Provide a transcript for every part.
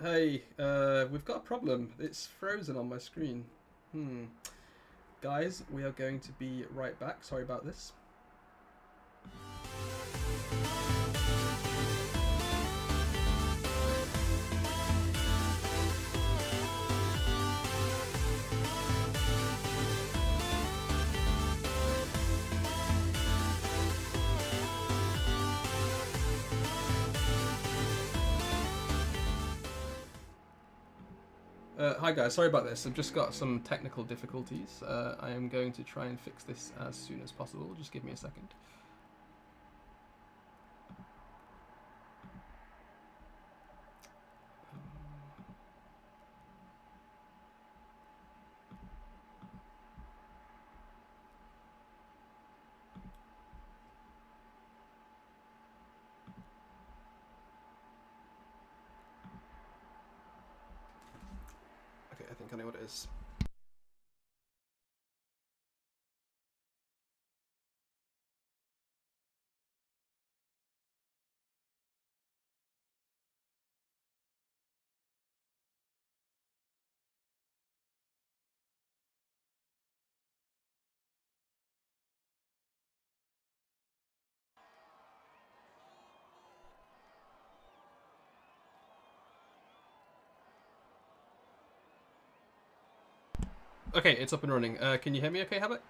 Hey, we've got a problem. It's frozen on my screen. Guys, we are going to be right back. Sorry about this. Hi guys, sorry about this. I've just got some technical difficulties. I am going to try and fix this as soon as possible. Just give me a second. Okay, I think I know what it is. Okay, it's up and running. Can you hear me okay, Habit?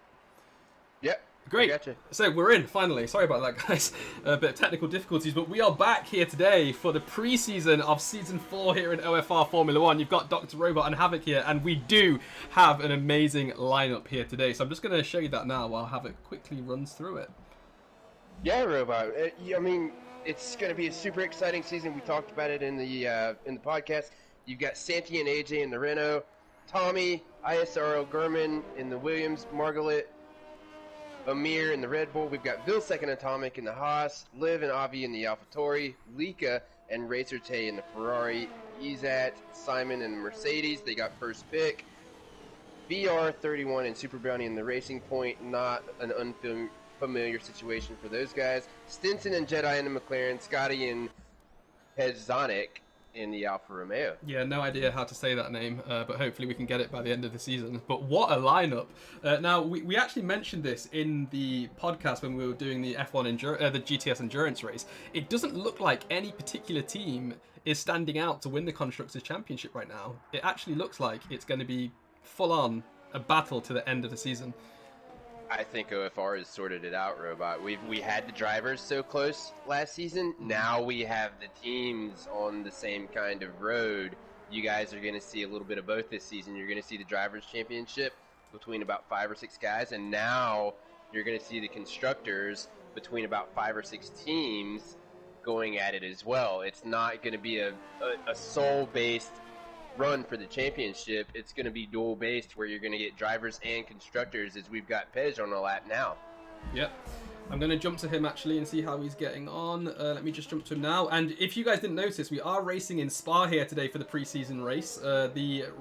Yep. I Great. gotcha. So we're in, finally. Sorry about that, guys. A bit of technical difficulties, but we are back here today for the pre-season of Season 4 here in OFR Formula 1. You've got Dr. Robot and Havoc here, and we do have an amazing lineup here today. So I'm just going to show you that now while Havoc quickly runs through it. Yeah, Robot. I mean, it's going to be a super exciting season. We talked about it in the podcast. You've got Santi and AJ in the Renault, Tommy, ISRO Gurman in the Williams, Margaret, Amir in the Red Bull. We've got Vilsec and Atomic in the Haas, Liv and Avi in the AlphaTauri, Lika and Racer Tay in the Ferrari, Izat, Simon and Mercedes. They got first pick. VR31 and Super Brownie in the Racing Point. Not an unfamiliar situation for those guys. Stinson and Jedi in the McLaren. Scotty and Pezzonic in the Alfa Romeo. Yeah, no idea how to say that name, but hopefully we can get it by the end of the season. But what a lineup! Now, we actually mentioned this in the podcast when we were doing the the GTS Endurance race. It doesn't look like any particular team is standing out to win the Constructors' Championship right now. It actually looks like it's going to be full-on a battle to the end of the season. I think OFR has sorted it out, Robot. We had the drivers so close last season. Now we have the teams on the same kind of road. You guys are going to see a little bit of both this season. You're going to see the drivers' championship between about 5 or 6 guys, and now you're going to see the constructors between about 5 or 6 teams going at it as well. It's not going to be a sole-based run for the championship. It's going to be dual based where you're going to get drivers and constructors, as we've got Pej on the lap now. Yep. I'm going to jump to him actually and see how he's getting on. Let me just jump to him now. And if you guys didn't notice, we are racing in Spa here today for the pre-season race. The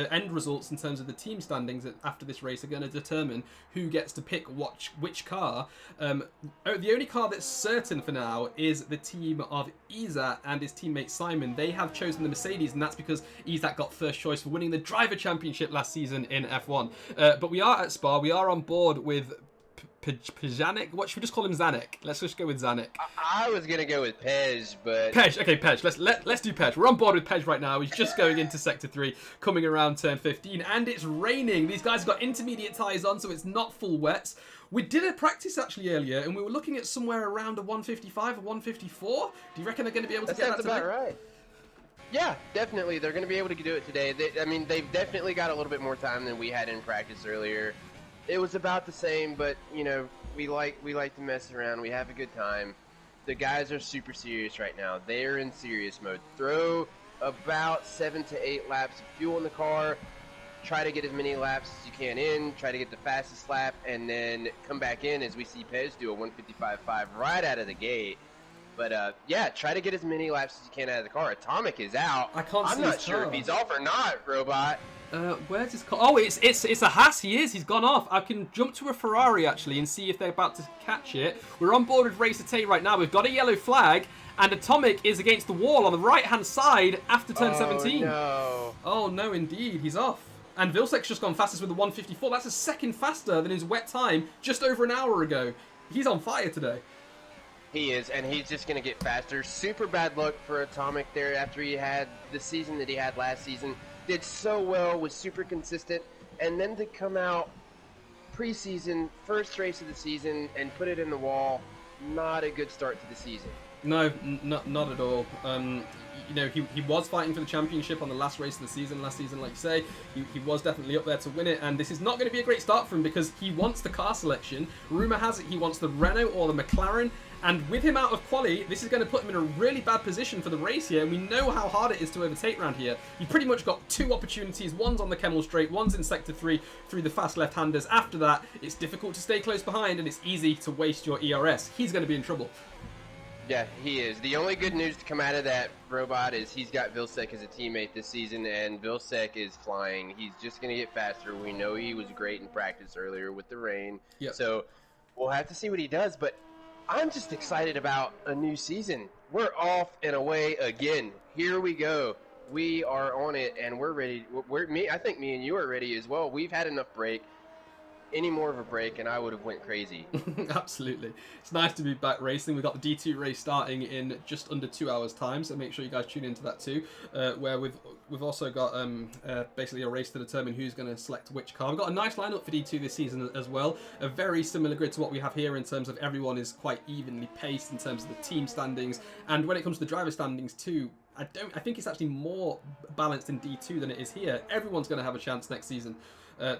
end results in terms of the team standings after this race are going to determine who gets to pick which car. The only car that's certain for now is the team of Izat and his teammate Simon. They have chosen the Mercedes, and that's because Izat got first choice for winning the driver championship last season in F1. But we are at Spa. We are on board with Pejanic? What should we just call him? Zanuck. Let's just go with Zanuck. I was gonna go with Pej, but Pej. Okay, Pej. Let's do Pej. We're on board with Pej right now. He's just going into sector 3, coming around turn 15, and it's raining. These guys have got intermediate tyres on, so it's not full wets. We did a practice actually earlier, and we were looking at somewhere around a 155 or 154. Do you reckon they're going to be able to get that today? That sounds about right. Yeah, definitely. They're going to be able to do it today. They've definitely got a little bit more time than we had in practice earlier. It was about the same, but you know, we like to mess around. We have a good time. The guys are super serious right now. They're in serious mode. Throw about 7 to 8 laps of fuel in the car. Try to get as many laps as you can in. Try to get the fastest lap, and then come back in as we see Pej do a 155.5 right out of the gate. But yeah, try to get as many laps as you can out of the car. Atomic is out. I can't see I'm not his sure car. if he's off or not, Robot. Where's his car? Oh, it's a Haas. He's gone off. I can jump to a Ferrari actually and see if they're about to catch it. We're on board with Racer Tay right now. We've got a yellow flag, and Atomic is against the wall on the right-hand side after turn 17. No. Oh no, indeed, he's off. And Vilsek's just gone fastest with the 154. That's a second faster than his wet time just over an hour ago. He's on fire today. He is, and he's just going to get faster. Super bad luck for Atomic there after he had the season that he had last season. Did so well, was super consistent, and then to come out preseason, first race of the season, and put it in the wall, not a good start to the season. No, not at all. You know, he was fighting for the championship on the last race of the season. Last season, like you say, he was definitely up there to win it. And this is not going to be a great start for him because he wants the car selection. Rumour has it he wants the Renault or the McLaren. And with him out of quali, this is going to put him in a really bad position for the race here. And we know how hard it is to overtake around here. You pretty much got two opportunities. One's on the Kemmel Straight, one's in Sector 3 through the fast left-handers. After that, it's difficult to stay close behind and it's easy to waste your ERS. He's going to be in trouble. Yeah, he is. The only good news to come out of that robot is he's got Vilsek as a teammate this season, and Vilsek is flying. He's just going to get faster. We know he was great in practice earlier with the rain. Yep. So we'll have to see what he does, but I'm just excited about a new season. We're off and away again. Here we go. We are on it, and we're ready. I think me and you are ready as well. We've had enough break. Any more of a break and I would have went crazy. Absolutely. It's nice to be back racing. We've got the D2 race starting in just under 2 hours time, so make sure you guys tune into that too, where we've also got basically a race to determine who's going to select which car. We've got a nice lineup for D2 this season as well, a very similar grid to what we have here in terms of everyone is quite evenly paced in terms of the team standings, and when it comes to the driver standings too, I think it's actually more balanced in D2 than it is here. Everyone's going to have a chance next season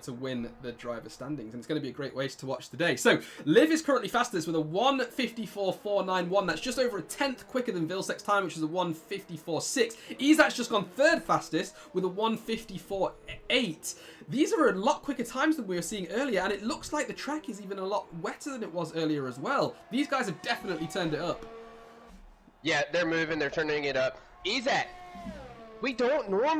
to win the driver standings, and it's going to be a great race to watch today. So Liv is currently fastest with a 1:54.491. That's just over a tenth quicker than Vilsek's time, which is a 1:54.6. Izak's just gone third fastest with a 1:54.8. These are a lot quicker times than we were seeing earlier, and it looks like the track is even a lot wetter than it was earlier as well. These guys have definitely turned it up. Yeah, they're moving, they're turning it up. Izak, we don't normally.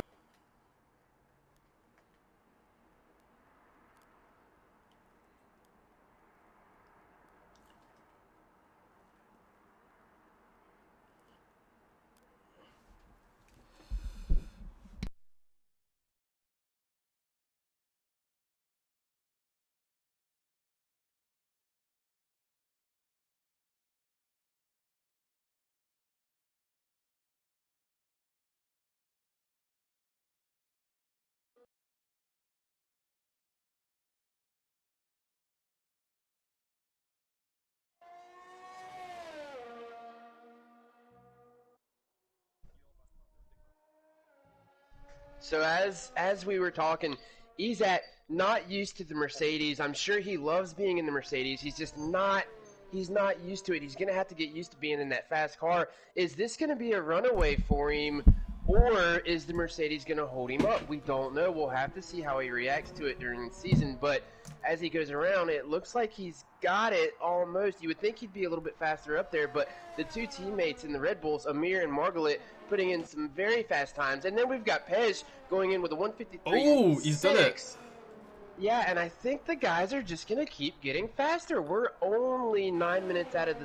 So as we were talking, Izak not used to the Mercedes. I'm sure he loves being in the Mercedes. He's just not used to it. He's going to have to get used to being in that fast car. Is this going to be a runaway for him, or is the Mercedes going to hold him up? We don't know. We'll have to see how he reacts to it during the season, but as he goes around, it looks like he's got it almost. You would think he'd be a little bit faster up there, but the two teammates in the Red Bulls, Amir and Margalit, putting in some very fast times. And then we've got Pej going in with a 1:53. Oh, he's done it. Yeah, and I think the guys are just going to keep getting faster. We're only 9 minutes out of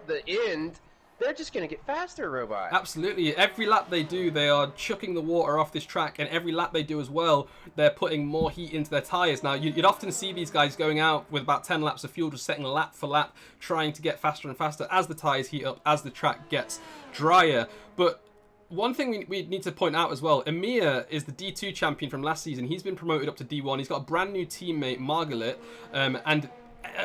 the end. They're just going to get faster, Robot. Absolutely. Every lap they do, they are chucking the water off this track, and every lap they do as well, they're putting more heat into their tyres. Now, you'd often see these guys going out with about 10 laps of fuel, just setting lap for lap, trying to get faster and faster as the tyres heat up, as the track gets drier. But one thing we need to point out as well, Amir is the D2 champion from last season. He's been promoted up to D1. He's got a brand new teammate, Margalit, and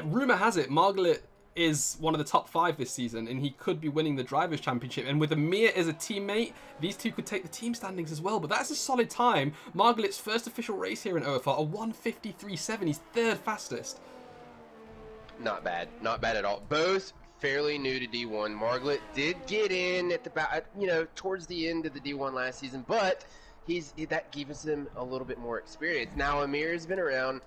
rumour has it, Margalit is one of the top 5 this season, and he could be winning the Drivers' Championship. And with Amir as a teammate, these two could take the team standings as well. But that's a solid time. Margalit's first official race here in OFR, a 1:53.7. He's third fastest. Not bad. Not bad at all. Both fairly new to D1. Margalit did get in at the towards the end of the D1 last season, but that gives him a little bit more experience. Now Amir has been around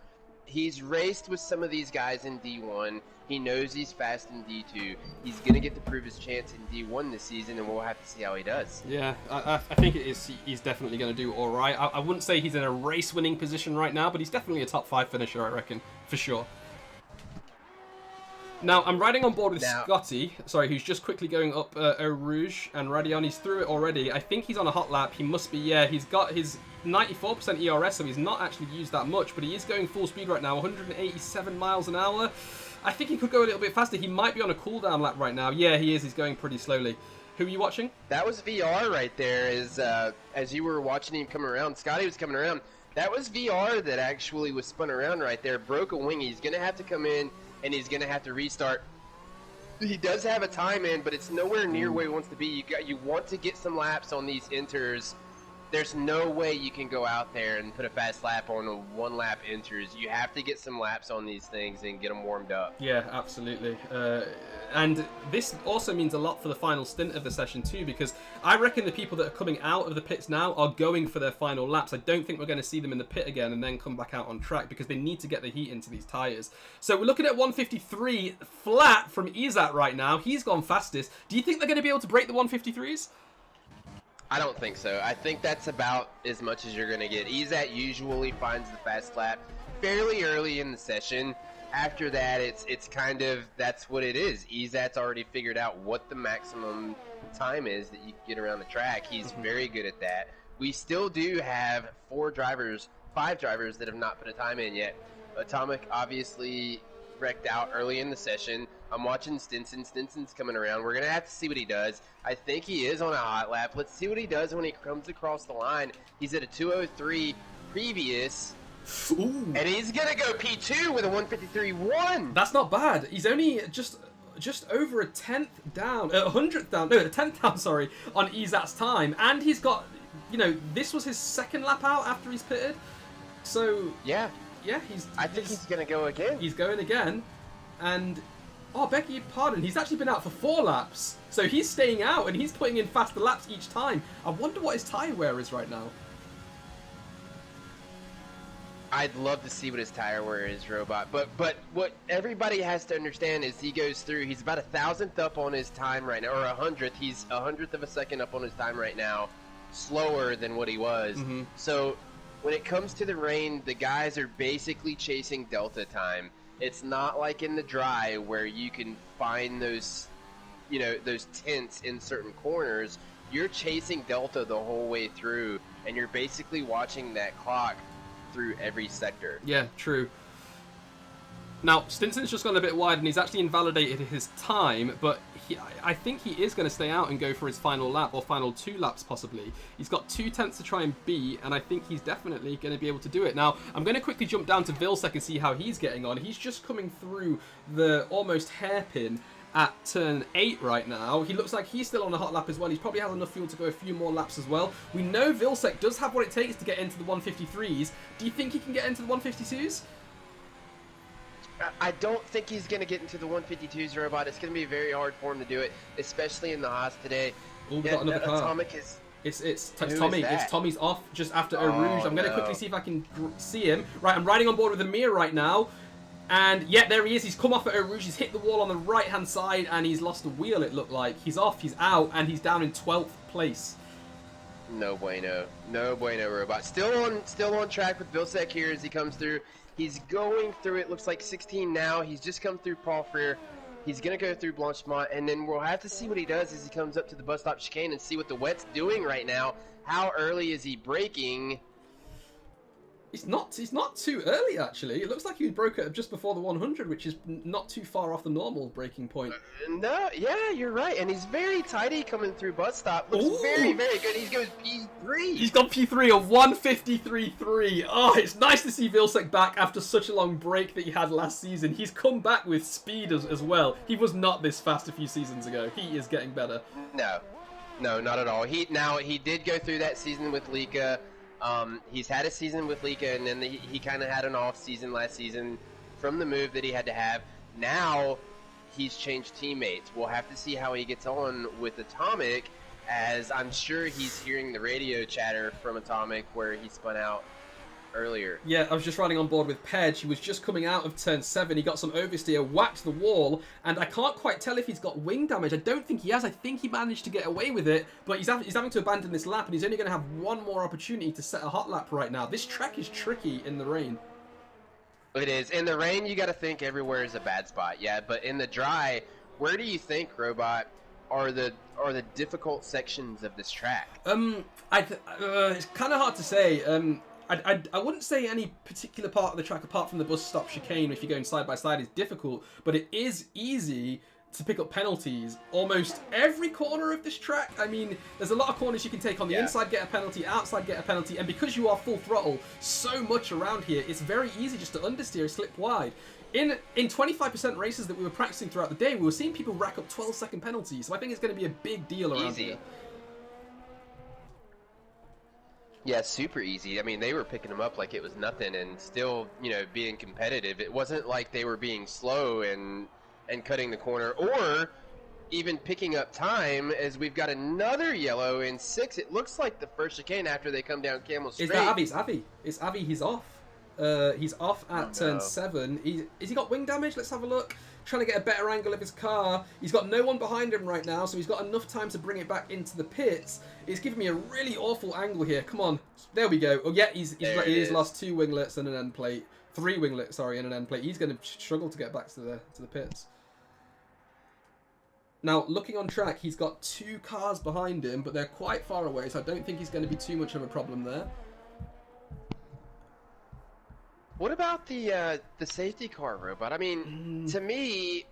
he's raced with some of these guys in D1. He knows he's fast in D2. He's going to get to prove his chance in D1 this season, and we'll have to see how he does. Yeah, I think he's definitely going to do all right. I wouldn't say he's in a race-winning position right now, but he's definitely a top 5 finisher, I reckon, for sure. Now, I'm riding on board with Scotty, who's just quickly going up Eau Rouge, and Radioni's through it already. I think he's on a hot lap. He must be, yeah, he's got his 94% ERS, so he's not actually used that much, but he is going full speed right now, 187 miles an hour. I think he could go a little bit faster. He might be on a cooldown lap right now. Yeah, he is. He's going pretty slowly. Who are you watching? That was VR right there. As you were watching him come around, Scotty was coming around. That was VR that actually was spun around right there. Broke a wing. He's going to have to come in, and he's going to have to restart. He does have a time in, but it's nowhere near where he wants to be. You want to get some laps on these inters. There's no way you can go out there and put a fast lap on a one-lap inters. You have to get some laps on these things and get them warmed up. Yeah, absolutely. And this also means a lot for the final stint of the session too, because I reckon the people that are coming out of the pits now are going for their final laps. I don't think we're going to see them in the pit again and then come back out on track, because they need to get the heat into these tyres. So we're looking at 153 flat from Izat right now. He's gone fastest. Do you think they're going to be able to break the 153s? I don't think so. I think that's about as much as you're going to get. Izat usually finds the fast lap fairly early in the session. After that, it's kind of, that's what it is. Izat's already figured out what the maximum time is that you can get around the track. He's very good at that. We still do have 5 drivers that have not put a time in yet. Atomic obviously wrecked out early in the session. I'm watching Stinson. Stinson's coming around. We're going to have to see what he does. I think he is on a hot lap. Let's see what he does when he comes across the line. He's at a 203 previous. Ooh. And he's going to go P2 with a 153.1. That's not bad. He's only just over a 10th down, a 100th down, no, a 10th down, sorry, on Izat's time. And he's got, you know, this was his second lap out after he's pitted. So, yeah, I think he's going to go again. He's going again. And, oh, beg your pardon, he's actually been out for 4 laps. So he's staying out and he's putting in faster laps each time. I wonder what his tyre wear is right now. I'd love to see what his tire wear is, Robot. But what everybody has to understand is he goes through, he's about 1,000th up on his time right now, or 100th. He's 100th of a second up on his time right now, slower than what he was. So when it comes to the rain, the guys are basically chasing delta time. It's not like in the dry where you can find those, you know, those tints in certain corners. You're chasing delta the whole way through, and you're basically watching that clock through every sector. Yeah, true. Now, Stinson's just gone a bit wide and he's actually invalidated his time, but I think he is going to stay out and go for his final lap, or final 2 laps possibly. He's got 2 tenths to try and beat, and I think he's definitely going to be able to do it. Now, I'm going to quickly jump down to Vilsec and see how he's getting on. He's just coming through the almost hairpin at turn 8 right now. He looks like he's still on a hot lap as well. He probably has enough fuel to go a few more laps as well. We know Vilsec does have what it takes to get into the 153s. Do you think he can get into the 152s? I don't think he's going to get into the 152s, Robot. It's going to be very hard for him to do it, especially in the Haas today. Oh, we got another car. Atomic is... It's Tommy. It's Tommy's off just after Eau Rouge. I'm going to quickly see if I can see him. Right, I'm riding on board with Amir right now. And yeah, there he is. He's come off at Eau Rouge. He's hit the wall on the right-hand side, and he's lost a wheel, it looked like. He's off, he's out, and he's down in 12th place. No bueno. No bueno, Robot. Still on track with Vilsec here as he comes through. He's going through it. Looks like 16 now. He's just come through Paul Freire. He's going to go through Blanchemont, and then we'll have to see what he does as he comes up to the bus stop chicane and see what the wet's doing right now. How early is he braking? He's not too early, actually. It looks like he broke it just before the 100, which is not too far off the normal braking point. No, yeah, you're right. And he's very tidy coming through bus stop. Looks very, very good. He goes P3. He's got P3 of 153.3. Oh, it's nice to see Vilsec back after such a long break that he had last season. He's come back with speed as well. He was not this fast a few seasons ago. He is getting better. No, not at all. He did go through that season with Lika. He's had a season with Lika, and then he kind of had an off season last season from the move that he had to have. Now he's changed teammates. We'll have to see how he gets on with Atomic, as I'm sure he's hearing the radio chatter from Atomic where he spun out earlier. Yeah, I was just riding on board with Pedge. He was just coming out of turn 7. He got some oversteer, whacked the wall, and I can't quite tell if he's got wing damage. I don't think he has. I think he managed to get away with it, but he's having to abandon this lap, and he's only going to have one more opportunity to set a hot lap right now. This track is tricky in the rain. It is. In the rain, you got to think everywhere is a bad spot. Yeah, but in the dry, where do you think, Robot, are the difficult sections of this track? It's kind of hard to say. I wouldn't say any particular part of the track, apart from the bus stop chicane, if you're going side by side, is difficult, but it is easy to pick up penalties almost every corner of this track. I mean, there's a lot of corners you can take on the inside, get a penalty, outside, get a penalty, and because you are full throttle so much around here, it's very easy just to understeer, slip wide. In 25% races that we were practicing throughout the day, we were seeing people rack up 12-second penalties, so I think it's going to be a big deal around here. Yeah, super easy. I mean, they were picking them up like it was nothing and still, being competitive. It wasn't like they were being slow and cutting the corner or even picking up time, as we've got another yellow in 6. It looks like the first chicane after they come down Camel Straight. Is that Avi? It's Avi. It's Avi. He's off. He's off at turn 7. Has he got wing damage? Let's have a look. Trying to get a better angle of his car. He's got no one behind him right now, so he's got enough time to bring it back into the pits. It's giving me a really awful angle here. Come on. There we go. Oh, yeah, he's lost 2 winglets and an end plate. 3 winglets, sorry, and an end plate. He's going to struggle to get back to the pits. Now, looking on track, he's got 2 cars behind him, but they're quite far away, so I don't think he's going to be too much of a problem there. What about the safety car, Robot? I mean, to me,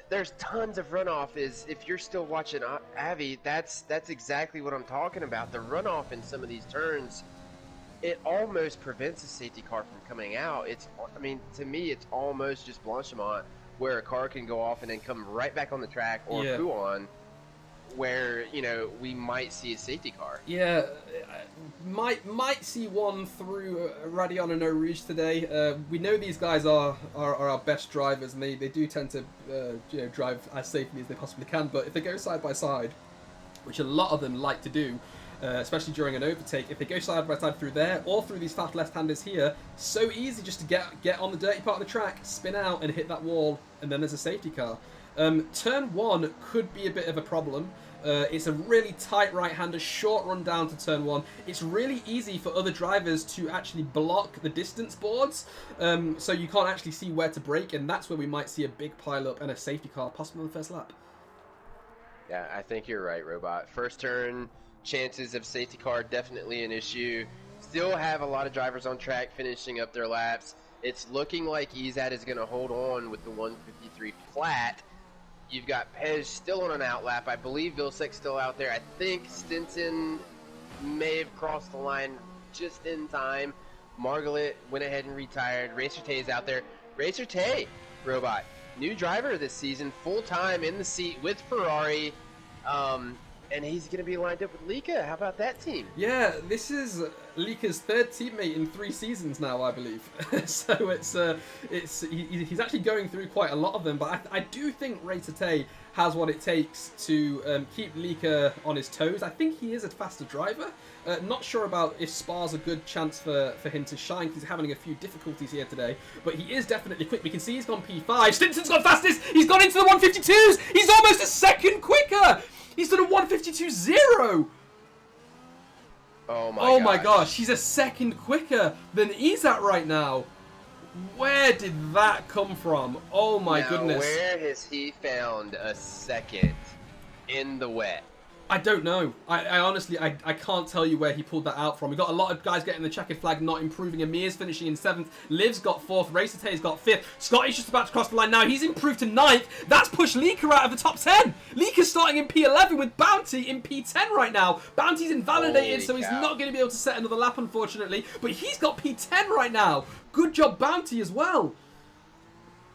there's tons of runoff. If you're still watching Avi, that's exactly what I'm talking about. The runoff in some of these turns, it almost prevents a safety car from coming out. To me, it's almost just Blanchimont, where a car can go off and then come right back on the track, or Pouan, where we might see a safety car. Yeah, might see one through Radion and Eau Rouge today. We know these guys are our best drivers, and they do tend to drive as safely as they possibly can. But if they go side by side, which a lot of them like to do, especially during an overtake, if they go side by side through there or through these fast left-handers here, so easy just to get on the dirty part of the track, spin out and hit that wall, and then there's a safety car. Turn 1 could be a bit of a problem. It's a really tight right-hander, short run down to turn 1. It's really easy for other drivers to actually block the distance boards, so you can't actually see where to brake, and that's where we might see a big pile-up and a safety car possibly on the first lap. Yeah, I think you're right, Robot. First turn, chances of safety car definitely an issue. Still have a lot of drivers on track finishing up their laps. It's looking like Izat is going to hold on with the 153 flat. You've got Pej still on an out lap. I believe Vilsec's still out there. I think Stinson may have crossed the line just in time. Margaret went ahead and retired. Racer Tay is out there. Racer Tay, Robot, new driver this season, full-time in the seat with Ferrari. And he's going to be lined up with Lika. How about that team? Yeah, this is Lika's 3rd teammate in 3 seasons now, I believe. So he's actually going through quite a lot of them. But I do think Racer Tay has what it takes to keep Lika on his toes. I think he is a faster driver. Not sure about if Spa's a good chance for him to shine, because he's having a few difficulties here today. But he is definitely quick. We can see he's gone P5. Stinson's gone fastest. He's gone into the 152s. He's almost a second quicker. He's done a 152.0. Oh my gosh, he's a second quicker than Izat right now. Where did that come from? Oh my goodness. Where has he found a second in the wet? I don't know. I honestly, I can't tell you where he pulled that out from. We got a lot of guys getting the checkered flag, not improving. Amir's finishing in 7th. Liv's got 4th. Racer Tay's got 5th. Scotty's just about to cross the line now. He's improved to 9th. That's pushed Lika out of the top 10. Lika's starting in P11 with Bounty in P10 right now. Bounty's invalidated, so he's not going to be able to set another lap, unfortunately. But he's got P10 right now. Good job, Bounty, as well.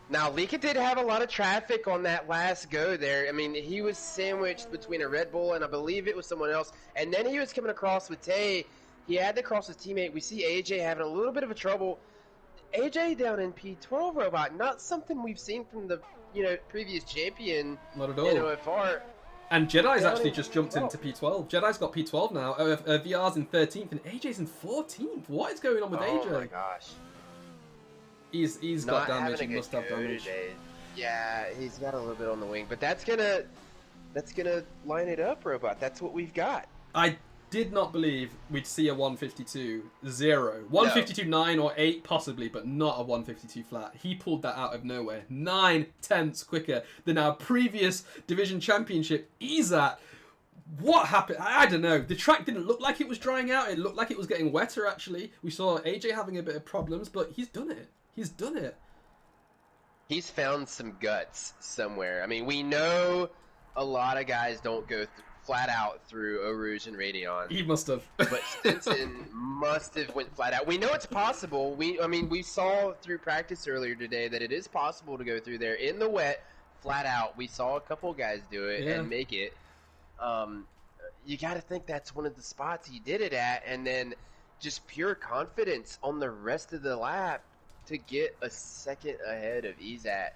Now, Lika did have a lot of traffic on that last go there. I mean, he was sandwiched between a Red Bull and I believe it was someone else. And then he was coming across with Tay. He had to cross his teammate. We see AJ having a little bit of a trouble. AJ down in P12, Robot. Not something we've seen from the previous champion not at all. in OFR. And Jedi's actually just jumped into P12. Jedi's got P12 now. VR's in 13th and AJ's in 14th. What is going on with AJ? Oh my gosh. He's got damage. He must have damage. Today. Yeah, he's got a little bit on the wing, but that's gonna line it up, Robot. That's what we've got. I did not believe we'd see a 152-0. 152-9 or 8 possibly, but not a 152 flat. He pulled that out of nowhere. 9/10 quicker than our previous division championship. Izat, what happened? I don't know. The track didn't look like it was drying out. It looked like it was getting wetter, actually. We saw AJ having a bit of problems, but he's done it. He's done it. He's found some guts somewhere. I mean, we know a lot of guys don't go flat out through Eau Rouge and Radeon. He must have. But Stinson must have went flat out. We know it's possible. We saw through practice earlier today that it is possible to go through there in the wet, flat out. We saw a couple guys do it and make it. You got to think that's one of the spots he did it at, and then just pure confidence on the rest of the lap to get a second ahead of Izat.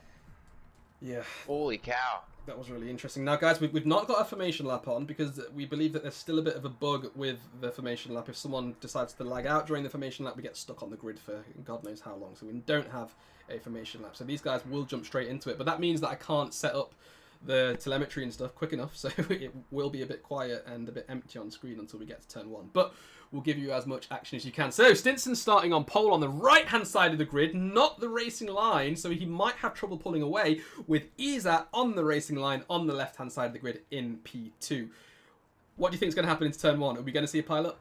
Yeah. Holy cow. That was really interesting. Now, guys, we've not got a formation lap on because we believe that there's still a bit of a bug with the formation lap. If someone decides to lag out during the formation lap, we get stuck on the grid for God knows how long. So we don't have a formation lap. So these guys will jump straight into it. But that means that I can't set up the telemetry and stuff quick enough. So it will be a bit quiet and a bit empty on screen until we get to turn 1. But we'll give you as much action as you can. So Stinson's starting on pole on the right-hand side of the grid, not the racing line, so he might have trouble pulling away, with Izat on the racing line on the left-hand side of the grid in P2. What do you think is going to happen into turn 1? Are we going to see a pilot?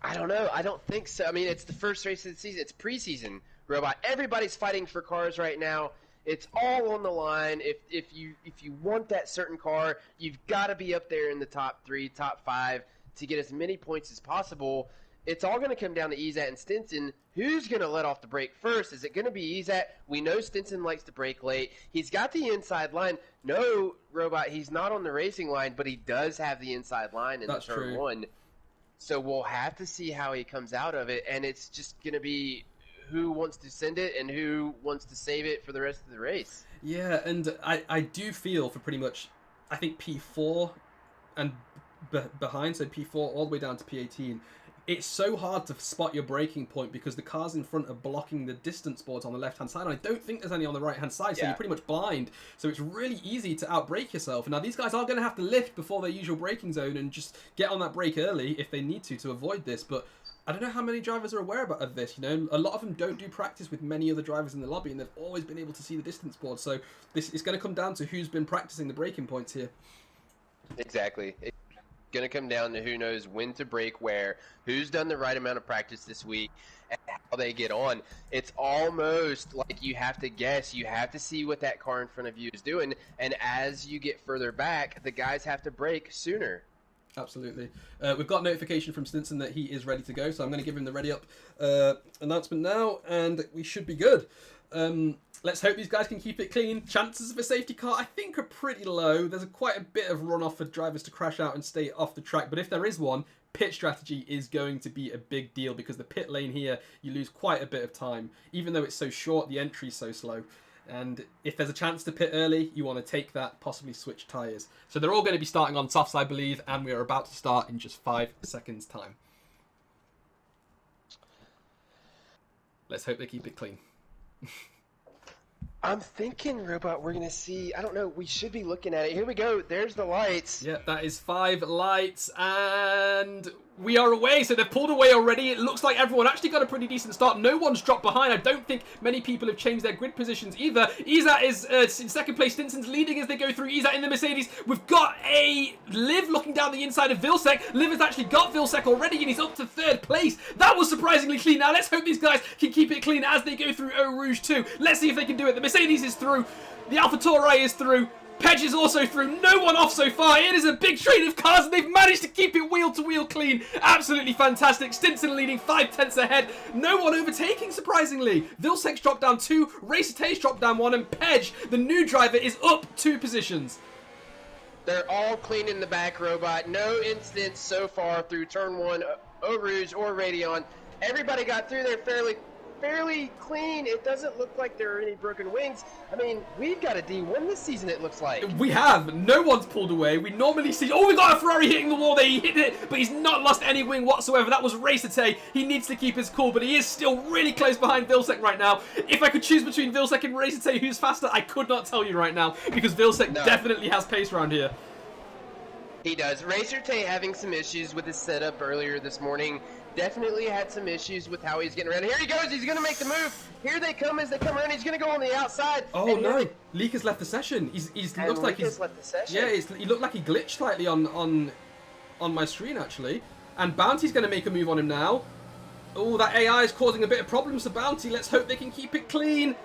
I don't know. I don't think so. I mean, it's the first race of the season. It's preseason, Robot. Everybody's fighting for cars right now. It's all on the line. If you want that certain car, you've got to be up there in the top 3, top 5 to get as many points as possible. It's all going to come down to Izat and Stinson. Who's going to let off the brake first? Is it going to be Izat? We know Stinson likes to brake late. He's got the inside line. No, Robot, he's not on the racing line, but he does have the inside line in the turn 1. So we'll have to see how he comes out of it, and it's just going to be who wants to send it and who wants to save it for the rest of the race. Yeah, and I do feel for pretty much, I think P4 and behind, so P4 all the way down to P18, it's so hard to spot your braking point because the cars in front are blocking the distance boards on the left hand side, and I don't think there's any on the right hand side, so you're pretty much blind, so it's really easy to outbrake yourself. Now these guys are going to have to lift before their usual braking zone and just get on that brake early if they need to avoid this, but I don't know how many drivers are aware of this. You know, a lot of them don't do practice with many other drivers in the lobby, and they've always been able to see the distance board, so this is going to come down to who's been practicing the braking points here. Exactly. Going to come down to who knows when to brake where, who's done the right amount of practice this week, and how they get on. It's almost like you have to guess. You have to see what that car in front of you is doing, and as you get further back, the guys have to brake sooner. Absolutely. We've got notification from Stinson that he is ready to go, so I'm going to give him the ready up announcement now, and we should be good. Let's hope these guys can keep it clean. Chances of a safety car, I think, are pretty low. There's quite a bit of runoff for drivers to crash out and stay off the track. But if there is one, pit strategy is going to be a big deal because the pit lane here, you lose quite a bit of time. Even though it's so short, the entry's so slow. And if there's a chance to pit early, you want to take that, possibly switch tyres. So they're all going to be starting on softs, I believe, and we are about to start in just 5 seconds' time. Let's hope they keep it clean. I'm thinking, Robot, we're going to see, I don't know, we should be looking at it. Here we go. There's the lights. Yeah, that is 5 lights, and we are away. So they've pulled away already. It looks like everyone actually got a pretty decent start. No one's dropped behind. I don't think many people have changed their grid positions either. Izat is in second place. Stinson's leading as they go through. Izat in the Mercedes. We've got a Liv looking down the inside of Vilsec. Liv has actually got Vilsec already, and he's up to 3rd place. That was surprisingly clean. Now let's hope these guys can keep it clean as they go through Eau Rouge 2. Let's see if they can do it. The Mercedes is through. The Alfa Tauri is through. Pedge is also through. No one off so far. It is a big train of cars, and they've managed to keep it wheel-to-wheel clean. Absolutely fantastic. Stinson leading 5 tenths ahead. No one overtaking, surprisingly. Vilsec's dropped down 2. Racertay's dropped down 1. And Pedge, the new driver, is up 2 positions. They're all clean in the back, Robot. No incidents so far through turn 1, Eau Rouge or Radeon. Everybody got through there fairly clean. It doesn't look like there are any broken wings. I mean, we've got a D1 this season, it looks like. We have. No one's pulled away. We normally see... Oh, we got a Ferrari hitting the wall there. He hit it, but he's not lost any wing whatsoever. That was Racete. He needs to keep his cool, but he is still really close behind Vilsec right now. If I could choose between Vilsec and Racete, who's faster, I could not tell you right now, because Vilsec definitely has pace around here. He does. Racete having some issues with his setup earlier this morning. Definitely had some issues with how he's getting around. Here he goes. He's going to make the move. Here they come as they come around. He's going to go on the outside. Oh, no. Leak has left the session. He's looks like he's left the session. Yeah, he looked like he glitched slightly on my screen, actually. And Bounty's going to make a move on him now. Oh, that AI is causing a bit of problems to Bounty. Let's hope they can keep it clean.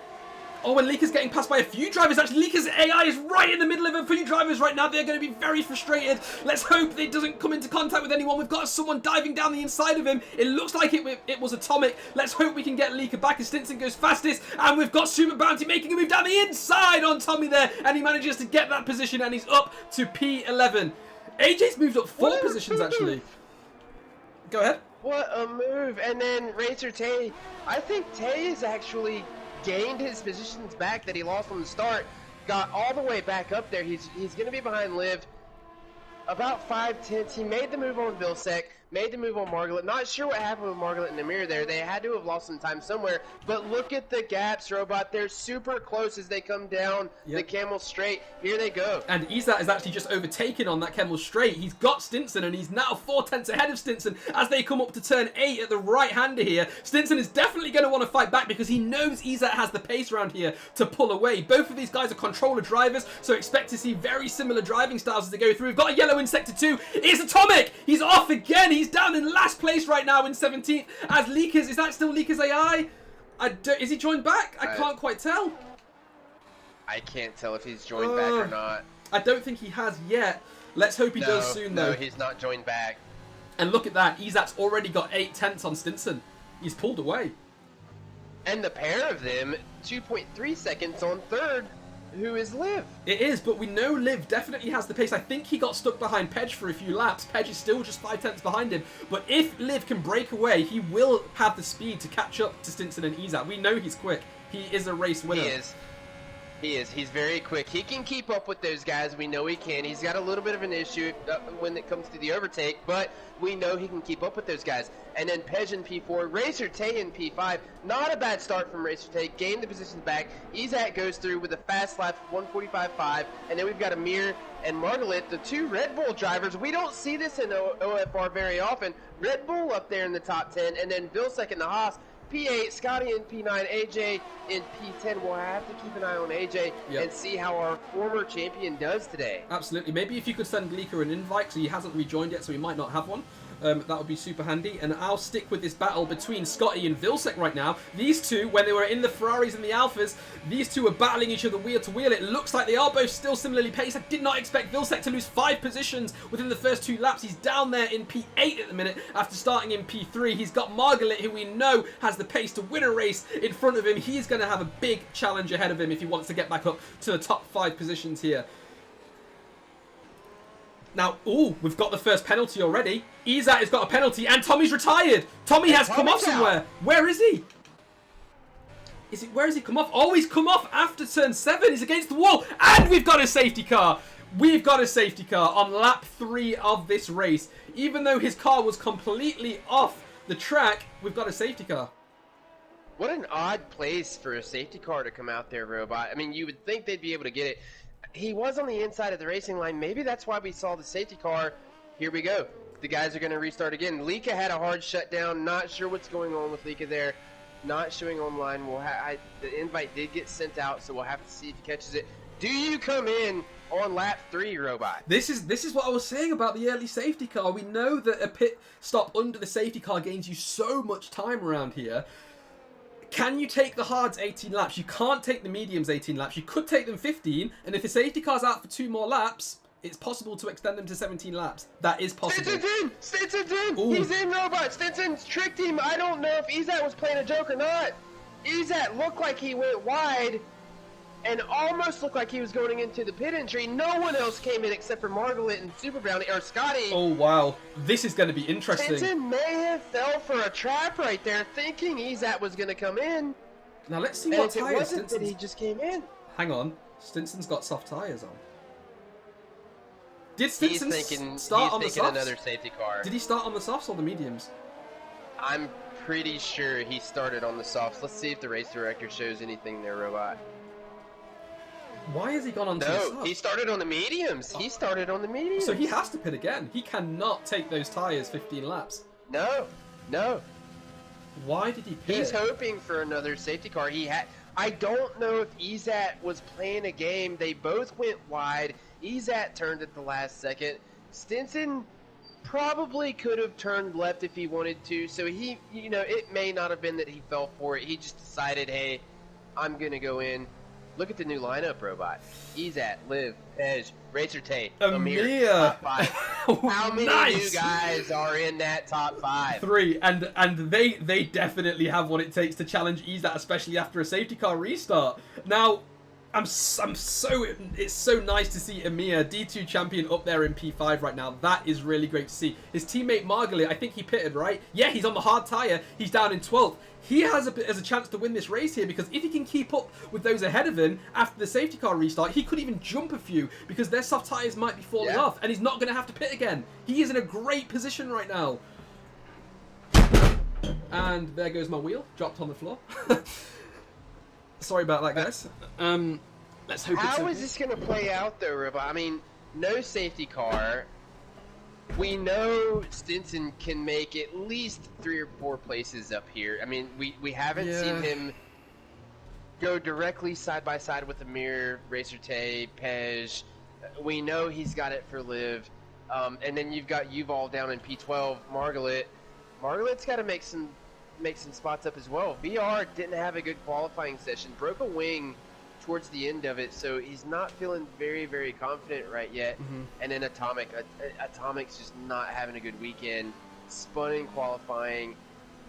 Oh, and Leaker's getting passed by a few drivers. Actually, Leaker's AI is right in the middle of a few drivers right now. They're going to be very frustrated. Let's hope it doesn't come into contact with anyone. We've got someone diving down the inside of him. It looks like it was Atomic. Let's hope we can get Leaker back as Stinson goes fastest. And we've got Super Bounty making a move down the inside on Tommy there. And he manages to get that position, and he's up to P11. AJ's moved up 4 positions, actually. Go ahead. What a move. And then Racer Tay. I think Tay is actually... gained his positions back that he lost from the start, got all the way back up there. He's going to be behind Liv about 5/10. He made the move on Vilsec, made the move on Margaret. Not sure what happened with Margaret and Amir there. They had to have lost some time somewhere, but look at the gaps, Robot. They're super close as they come down the Camel Straight. Here they go. And Izat is actually just overtaken on that Camel Straight. He's got Stinson, and he's now 4/10 ahead of Stinson as they come up to turn 8 at the right-hander here. Stinson is definitely going to want to fight back because he knows Izat has the pace around here to pull away. Both of these guys are controller drivers, so expect to see very similar driving styles as they go through. We've got a yellow in Sector 2. It's Atomic! He's off again! He's down in last place right now in 17th as Leakers. Is that still Leakers AI? Is he joined back? I can't quite tell. I can't tell if he's joined back or not. I don't think he has yet. Let's hope he does soon, though. No, he's not joined back. And look at that. Izat's already got 8/10 on Stinson. He's pulled away. And the pair of them, 2.3 seconds on third. Who is Liv? It is, but we know Liv definitely has the pace. I think he got stuck behind Pedge for a few laps. Pedge is still just 5/10 behind him. But if Liv can break away, he will have the speed to catch up to Stinson and Izat. We know he's quick. He is a race winner. He is. He is. He's very quick. He can keep up with those guys. We know he can. He's got a little bit of an issue when it comes to the overtake, but we know he can keep up with those guys. And then Pej in P4, Racer Tay in P5. Not a bad start from Racer Tay. Gained the positions back. Izat goes through with a fast lap, 1:45.5. And then we've got Amir and Margaret, the 2 Red Bull drivers. We don't see this in OFR very often. Red Bull up there in the top 10, and then Vilsec in the Haas. P8, Scotty in P9, AJ in P10. We'll have to keep an eye on AJ and see how our former champion does today. Absolutely. Maybe if you could send Leaker an invite, so he hasn't rejoined yet, so he might not have one. That would be super handy. And I'll stick with this battle between Scotty and Vilsec right now. These two, when they were in the Ferraris and the Alphas, these two are battling each other wheel to wheel. It looks like they are both still similarly paced. I did not expect Vilsec to lose 5 positions within the first 2 laps. He's down there in P8 at the minute after starting in P3. He's got Margaret, who we know has the pace to win a race in front of him. He's going to have a big challenge ahead of him if he wants to get back up to the top 5 positions here. Now, we've got the first penalty already. Izat has got a penalty, and Tommy's retired. Tommy has come off somewhere. Where is he? Where has he come off? Oh, he's come off after turn 7. He's against the wall, and we've got a safety car. We've got a safety car on lap 3 of this race. Even though his car was completely off the track, we've got a safety car. What an odd place for a safety car to come out there, Robot. I mean, you would think they'd be able to get it. He was on the inside of the racing line. Maybe that's why we saw the safety car. Here we go. The guys are going to restart again. Lika had a hard shutdown. Not sure what's going on with Lika there. Not showing online. The invite did get sent out, so we'll have to see if he catches it. Do you come in on lap 3, Robot? This is what I was saying about the early safety car. We know that a pit stop under the safety car gains you so much time around here. Can you take the hards 18 laps? You can't take the mediums 18 laps. You could take them 15, and if the safety car's out for 2 more laps, it's possible to extend them to 17 laps. That is possible. Stinson's in! Stinson's in! Ooh. He's in, Robot! Stinson's tricked him! I don't know if Izat was playing a joke or not. Izat looked like he went wide. and almost looked like he was going into the pit entry. No one else came in except for Margaret and Super Brownie, or Scotty. Oh, wow. This is going to be interesting. Stinson may have fell for a trap right there, thinking Ezat was going to come in. Now, let's see And what if it tyres wasn't that he just came in. Hang on. Stinson's got soft tyres on. Did Stinson start on the softs? Another safety car. Did he start on the softs or the mediums? I'm pretty sure he started on the softs. Let's see if the race director shows anything there, Robot. Why has he gone on to the softs? No, he started on the mediums. He started on the mediums. So he has to pit again. He cannot take those tyres 15 laps. No. Why did he pit? He's hoping for another safety car. I don't know if Ezat was playing a game. They both went wide. Ezat turned at the last second. Stinson probably could have turned left if he wanted to. So it may not have been that he fell for it. He just decided, hey, I'm going to go in. Look at the new lineup, Robot. Ezat, Liv, Pej, Racer Tay, Amir, top 5. How many new guys are in that top 5? 3, and they definitely have what it takes to challenge Ezat, especially after a safety car restart. Now, it's so nice to see Amir, D2 champion, up there in P5 right now. That is really great to see. His teammate Margalit, I think he pitted, right? Yeah, he's on the hard tyre. He's down in 12th. He has a chance to win this race here, because if he can keep up with those ahead of him after the safety car restart, he could even jump a few, because their soft tyres might be falling off, and he's not going to have to pit again. He is in a great position right now. And there goes my wheel, dropped on the floor. Sorry about that, guys. Let's hope How is this going to play out, though, Riva? I mean, no safety car. We know Stinson can make at least 3 or 4 places up here. I mean, we haven't seen him go directly side by side with Amir, Racer Tay, Pej. We know he's got it for Liv. And then you've got Yuval down in P12. Margaret's got to make some spots up as well. VR didn't have a good qualifying session, broke a wing towards the end of it, so he's not feeling very, very confident right yet. And then Atomic's just not having a good weekend. Spun in qualifying,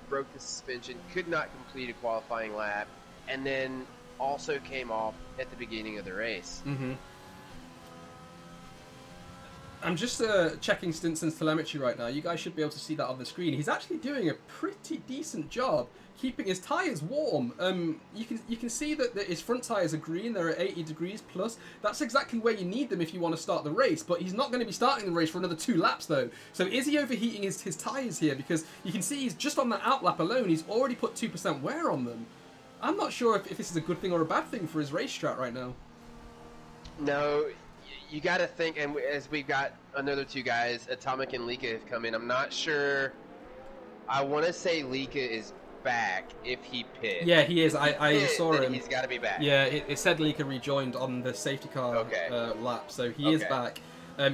broke the suspension, could not complete a qualifying lap, and then also came off at the beginning of the race. I'm just checking Stinson's telemetry right now. You guys should be able to see that on the screen. He's actually doing a pretty decent job keeping his tyres warm. You can see that his front tyres are green. They're at 80 degrees plus. That's exactly where you need them if you want to start the race. But he's not going to be starting the race for another 2 laps though. So is he overheating his tyres here? Because you can see he's just on that out lap alone. He's already put 2% wear on them. I'm not sure if this is a good thing or a bad thing for his race strat right now. No. You got to think, and as we've got another 2 guys, Atomic and Lika have come in. I'm not sure. I want to say Lika is back if he pit. Yeah, he is. I saw him. He's got to be back. Yeah, it said Lika rejoined on the safety car lap, so he is back.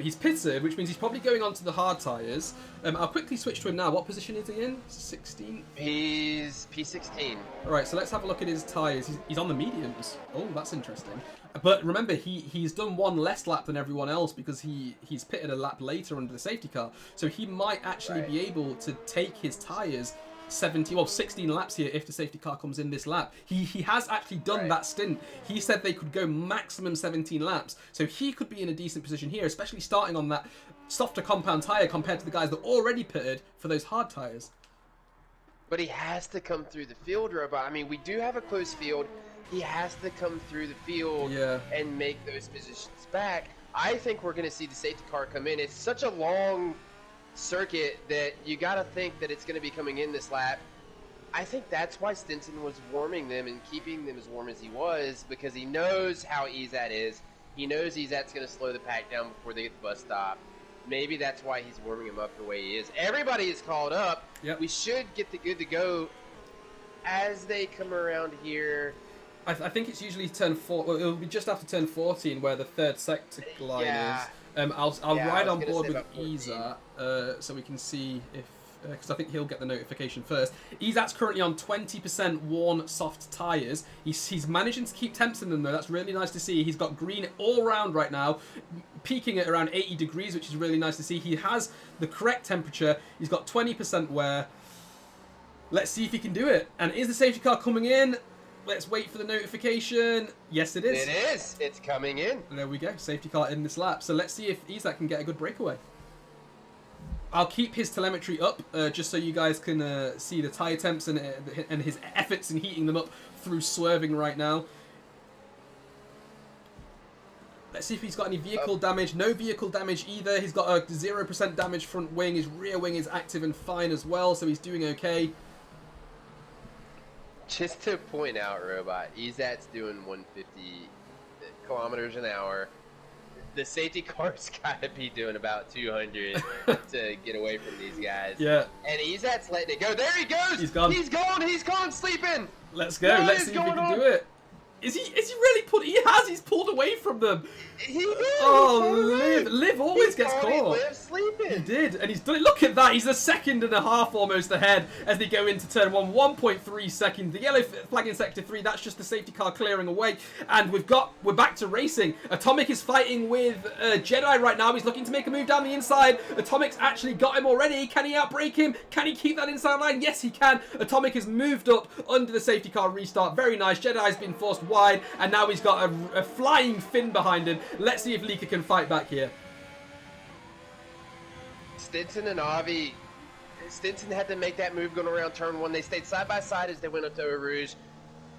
He's pitted, which means he's probably going on to the hard tyres. I'll quickly switch to him now. What position is he in? 16? He's P16. Alright, so let's have a look at his tyres. He's on the mediums. Oh, that's interesting. But remember, he's done 1 less lap than everyone else because he's pitted a lap later under the safety car. So he might actually be able to take his tyres 16 laps here if the safety car comes in this lap. He has actually done that stint. He said they could go maximum 17 laps. So he could be in a decent position here, especially starting on that softer compound tyre compared to the guys that already pitted for those hard tyres. But he has to come through the field, Robot. I mean, we do have a close field. He has to come through the field and make those positions back. I think we're going to see the safety car come in. It's such a long circuit that you got to think that it's going to be coming in this lap. I think that's why Stinson was warming them and keeping them as warm as he was, because he knows how Ezat is. He knows Ezat's going to slow the pack down before they get the bus stop. Maybe that's why he's warming him up the way he is. Everybody is called up. We should get the good to go as they come around here. I think it's usually turn 4. Well, it'll be just after turn 14 where the 3rd sector line is. I'll ride on board with Ezat so we can see if, because I think he'll get the notification first. Ezat's currently on 20% worn soft tyres. He's managing to keep temps in them though. That's really nice to see. He's got green all round right now, peaking at around 80 degrees, which is really nice to see. He has the correct temperature. He's got 20% wear. Let's see if he can do it. And is the safety car coming in? Let's wait for the notification. Yes, it is. It is. It's coming in. And there we go. Safety car in this lap. So let's see if Isaac can get a good breakaway. I'll keep his telemetry up just so you guys can see the tyre temps and his efforts in heating them up through swerving right now. Let's see if he's got any vehicle damage. No vehicle damage either. He's got a 0% damage front wing. His rear wing is active and fine as well, so he's doing okay. Just to point out, Robot, Izat's doing 150 kilometers an hour. The safety car's got to be doing about 200 to get away from these guys. Yeah. And Izat's letting it go. There he goes. He's gone. He's gone. He's gone sleeping. Let's go. Let's see if he can do it. Is he really he's pulled away from them. He did. Oh, Liv always gets caught. Liv sleeping. He did, and he's done it. Look at that. He's a second and a half almost ahead as they go into turn 1. 1.3 seconds. The yellow flag in sector 3. That's just the safety car clearing away, and we're back to racing. Atomic is fighting with Jedi right now. He's looking to make a move down the inside. Atomic's actually got him already. Can he outbrake him? Can he keep that inside line? Yes, he can. Atomic has moved up under the safety car restart. Very nice. Jedi's been forced wide, and now he's got a flying fin behind him. Let's see if Lika can fight back here. Stinson and Avi. Stinson had to make that move going around turn 1. They stayed side by side as they went up to Eau Rouge.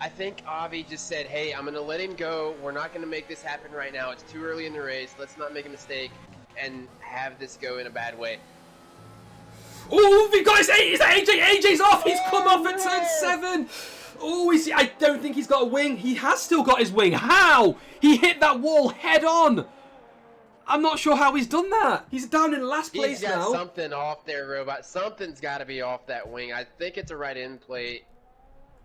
I think Avi just said, hey, I'm going to let him go. We're not going to make this happen right now. It's too early in the race. Let's not make a mistake and have this go in a bad way. Oh, we got his AJ. AJ's off. He's come off at turn 7. Oh, I don't think he's got a wing. He has still got his wing. How? He hit that wall head on. I'm not sure how he's done that. He's down in last place now. He's got something off there, Robot. Something's got to be off that wing. I think it's a right end plate.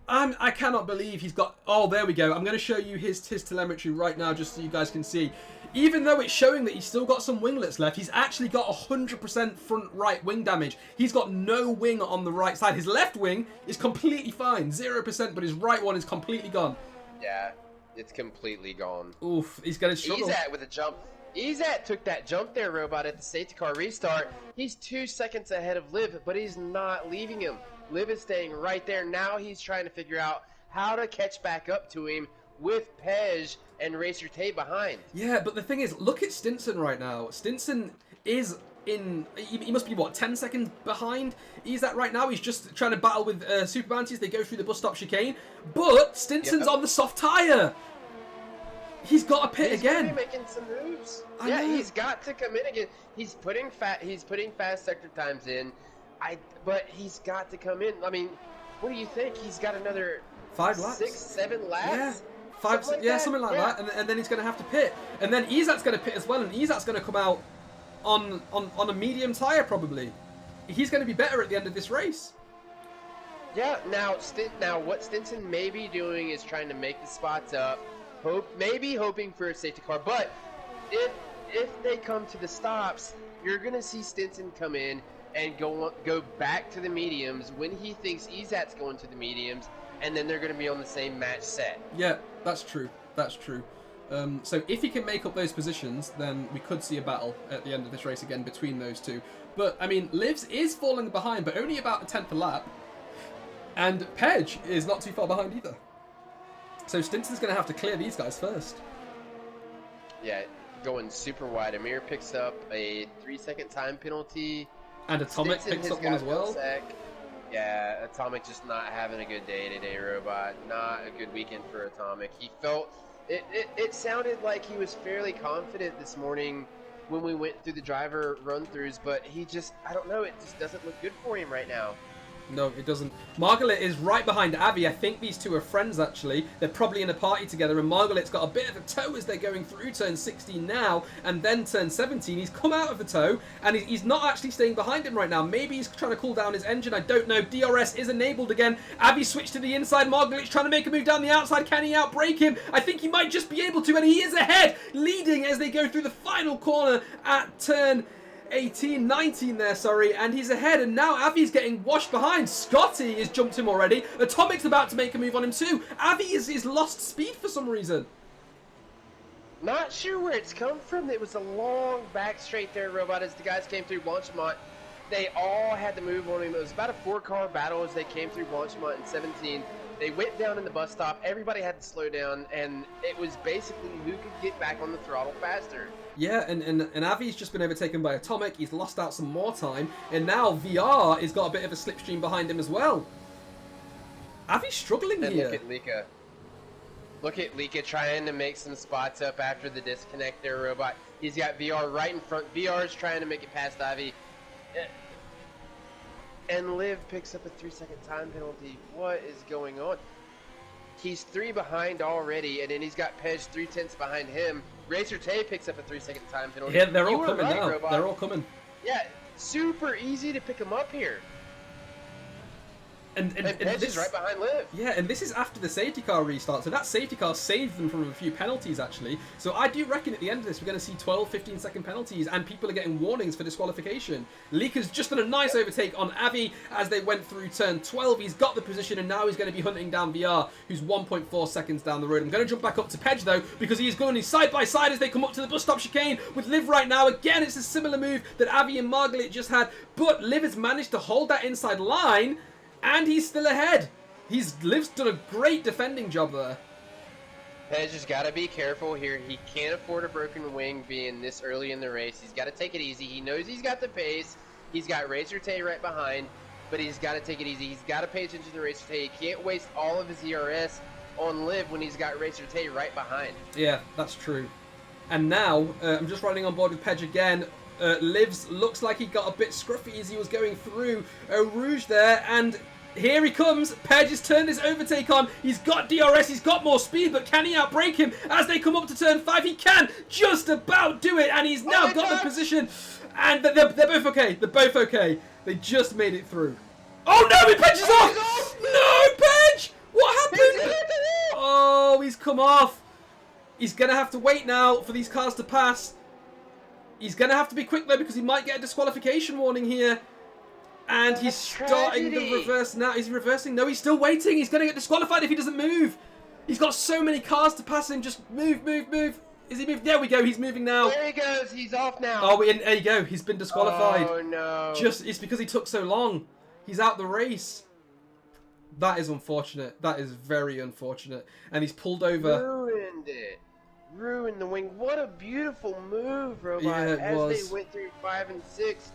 I cannot believe he's got... Oh, there we go. I'm going to show you his telemetry right now just so you guys can see. Even though it's showing that he's still got some winglets left, he's actually got 100% front right wing damage. He's got no wing on the right side. His left wing is completely fine, 0%, but his right one is completely gone. Yeah, it's completely gone. Oof, he's going to struggle. Izat with a jump. Izat took that jump there, Robot, at the safety car restart. He's 2 seconds ahead of Liv, but he's not leaving him. Liv is staying right there. Now he's trying to figure out how to catch back up to him with Pej and Racer Tay behind. Yeah, but the thing is, look at Stinson right now. Stinson is in... He must be, what, 10 seconds behind? He's at right now. He's just trying to battle with Super Bounties. They go through the bus stop chicane. But Stinson's on the soft tyre. He's got to pit again. He's making some moves. I know. He's got to come in again. He's putting fast sector times in. But he's got to come in. I mean, what do you think? He's got another 5 laps. 6, 7 laps? Yeah. Something like that. And then he's going to have to pit. And then Izat's going to pit as well. And Izat's going to come out on a medium tyre probably. He's going to be better at the end of this race. Yeah. Now what Stinson may be doing is trying to make the spots up. Maybe hoping for a safety car. But if they come to the stops, you're going to see Stinson come in and go back to the mediums when he thinks Izat's going to the mediums, and then they're going to be on the same match set. Yeah, that's true. That's true. So if he can make up those positions, then we could see a battle at the end of this race again between those two. But, I mean, Livs is falling behind, but only about a 10th a lap. And Pej is not too far behind either. So Stinson's going to have to clear these guys first. Yeah, going super wide. Amir picks up a 3-second time penalty. And Atomic picks up one as well. Yeah, Atomic just not having a good day today, Robot. Not a good weekend for Atomic. He felt... It sounded like he was fairly confident this morning when we went through the driver run-throughs, but he just... I don't know, it just doesn't look good for him right now. No, it doesn't. Margaret is right behind Avi. I think these two are friends, actually. They're probably in a party together, and Margaret's got a bit of a toe as they're going through turn 16 now, and then turn 17. He's come out of the toe, and he's not actually staying behind him right now. Maybe he's trying to cool down his engine. I don't know. DRS is enabled again. Avi switched to the inside. Margaret's trying to make a move down the outside. Can he outbrake him? I think he might just be able to, and he is ahead, leading as they go through the final corner at turn 18, 19 there, sorry, and he's ahead, and now Avi's getting washed behind. Scotty has jumped him already. Atomic's about to make a move on him too. Avi is lost speed for some reason. Not sure where it's come from. It was a long back straight there, Robot, as the guys came through Blanchemont. They all had to move on him. It was about a 4-car battle as they came through Blanchemont in 17. They went down in the bus stop. Everybody had to slow down, and it was basically who could get back on the throttle faster. Yeah, and Avi's just been overtaken by Atomic. He's lost out some more time, and now VR has got a bit of a slipstream behind him as well. Avi's struggling and here. Look at Lika. Look at Lika trying to make some spots up after the disconnect there, Robot. He's got VR right in front. VR is trying to make it past Avi. And Liv picks up a 3-second time penalty. What is going on? He's 3 behind already, and then he's got Pej 3/10 behind him. Racer Tay picks up a 3-second time penalty. Yeah, they're all You were coming right, now. Robot. They're all coming. Yeah, super easy to pick him up here. And Pej this is right behind Liv. Yeah, and this is after the safety car restart, so that safety car saved them from a few penalties, actually. So I do reckon at the end of this, we're going to see 12, 15-second penalties, and people are getting warnings for disqualification. Lika's just done a nice overtake on Avi as they went through turn 12. He's got the position, and now he's going to be hunting down VR, who's 1.4 seconds down the road. I'm going to jump back up to Pej, though, because he's going side by side as they come up to the bus stop chicane with Liv right now. Again, it's a similar move that Avi and Margaret just had, but Liv has managed to hold that inside line, and he's still ahead. Liv's done a great defending job there. Pej has got to be careful here. He can't afford a broken wing being this early in the race. He's got to take it easy. He knows he's got the pace. He's got Racer Tay right behind, but he's got to take it easy. He's got to pay attention to Racer Tay. He can't waste all of his ERS on Liv when he's got Racer Tay right behind. Yeah, that's true. And now, I'm just riding on board with Pej again. Liv's looks like he got a bit scruffy as he was going through Eau Rouge there, and here he comes. Pej has turned his overtake on. He's got DRS, he's got more speed, but can he outbrake him as they come up to turn 5? He can just about do it, and he's now got the position. And they're both okay. They're both okay. They just made it through. Oh no, he Pej is off! No, Pej! What happened? Oh, he's come off. He's going to have to wait now for these cars to pass. He's going to have to be quick, though, because he might get a disqualification warning here. And he's starting to reverse now. He's reversing. No, he's still waiting. He's going to get disqualified if he doesn't move. He's got so many cars to pass him. Just move, move, move. Is he moving? There we go. He's moving now. There he goes. He's off now. Oh, and there you go. He's been disqualified. Oh, no. It's because he took so long. He's out the race. That is unfortunate. That is very unfortunate. And he's pulled over. Ruined it. Ruined the wing. What a beautiful move, Robot. Yeah, it was. As they went through 5 and 6.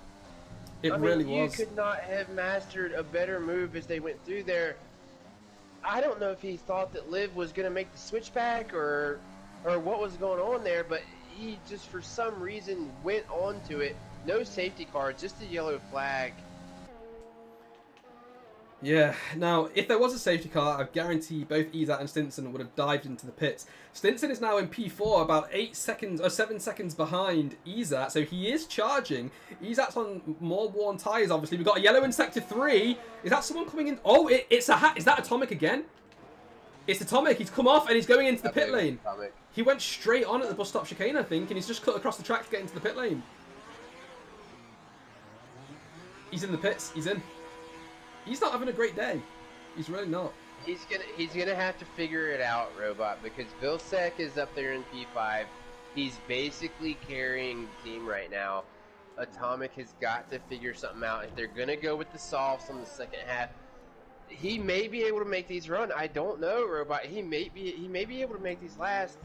It really was. You could not have mastered a better move as they went through there. I don't know if he thought that Liv was going to make the switchback or what was going on there, but he just for some reason went on to it. No safety car, just a yellow flag. Yeah, now, if there was a safety car, I guarantee both Izat and Stinson would have dived into the pits. Stinson is now in P4, about 8 seconds, or 7 seconds behind Izat, so he is charging. Izat's on more worn tyres, obviously. We've got a yellow in Sector 3. Is that someone coming in? Oh, it's a hat. Is that Atomic again? It's Atomic. He's come off and he's going into the pit lane. Atomic. He went straight on at the bus stop chicane, I think, and he's just cut across the track to get into the pit lane. He's in the pits. He's in. He's not having a great day. He's really not. He's gonna have to figure it out, Robot, because Vilsec is up there in P5. He's basically carrying the team right now. Atomic has got to figure something out. If they're gonna go with the softs on the second half, he may be able to make these run. I don't know, Robot. He may be able to make these last.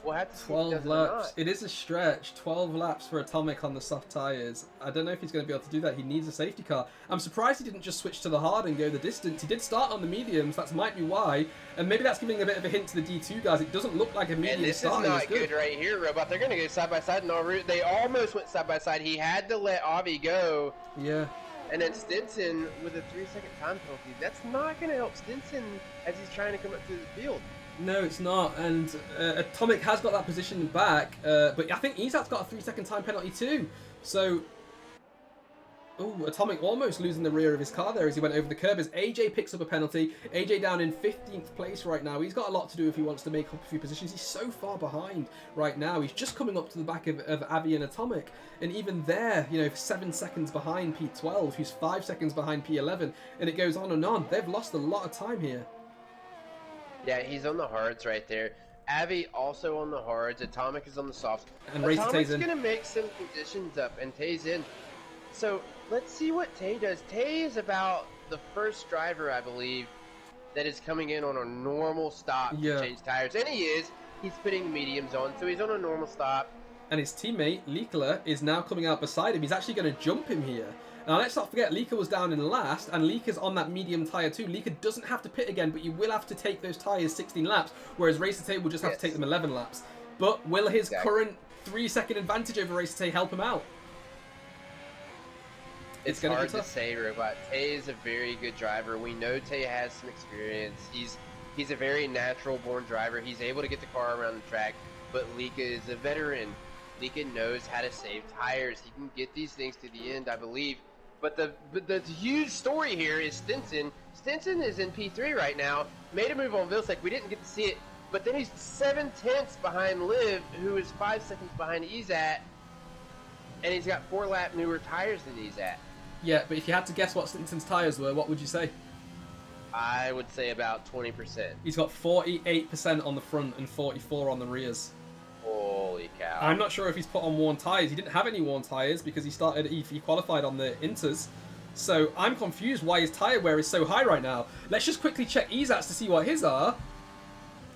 We'll have to see. 12 laps. It is a stretch. 12 laps for Atomic on the soft tyres. I don't know if he's going to be able to do that. He needs a safety car. I'm surprised he didn't just switch to the hard and go the distance. He did start on the mediums. That might be why. And maybe that's giving a bit of a hint to the D2 guys. It doesn't look like a medium start. And this is not good right here, Robot. They're going to go side by side in all route. They almost went side by side. He had to let Avi go. Yeah. And then Stinson with a 3-second time penalty. That's not going to help Stinson as he's trying to come up through the field. No, it's not, and Atomic has got that position back, but I think Izat's got a 3-second time penalty too. So, Atomic almost losing the rear of his car there as he went over the curb. As AJ picks up a penalty, AJ down in 15th place right now. He's got a lot to do if he wants to make up a few positions. He's so far behind right now. He's just coming up to the back of Avi and Atomic, and even there, 7 seconds behind P12, who's 5 seconds behind P11, and it goes on and on. They've lost a lot of time here. Yeah, he's on the hards right there. Avi also on the hards. Atomic is on the softs. And Atomic's going to make some conditions up, and Tay's in. So let's see what Tay does. Tay is about the first driver, I believe, that is coming in on a normal stop Yeah. to change tires. And he is. He's putting mediums on, so he's on a normal stop. And his teammate, Licola, is now coming out beside him. He's actually going to jump him here. Now, let's not forget, Lika was down in last, and Lika's on that medium tyre too. Lika doesn't have to pit again, but you will have to take those tyres 16 laps, whereas Racer will just have to take them 11 laps. But will his current 3-second advantage over Racer help him out? It's hard to say, Robot. Tay is a very good driver. We know Tay has some experience. He's a very natural-born driver. He's able to get the car around the track, but Lika is a veteran. Lika knows how to save tires. He can get these things to the end, I believe. But the huge story here is Stinson. Stinson is in P3 right now. Made a move on Vilsack. We didn't get to see it. But then he's 7/10 behind Liv, who is 5 seconds behind Ezat. And he's got 4 lap newer tires than Ezat. Yeah, but if you had to guess what Stinson's tyres were, what would you say? I would say about 20%. He's got 48% on the front and 44 on the rears. Holy cow. I'm not sure if he's put on worn tyres. He didn't have any worn tyres because he qualified on the Inters. So I'm confused why his tyre wear is so high right now. Let's just quickly check Ezat's to see what his are.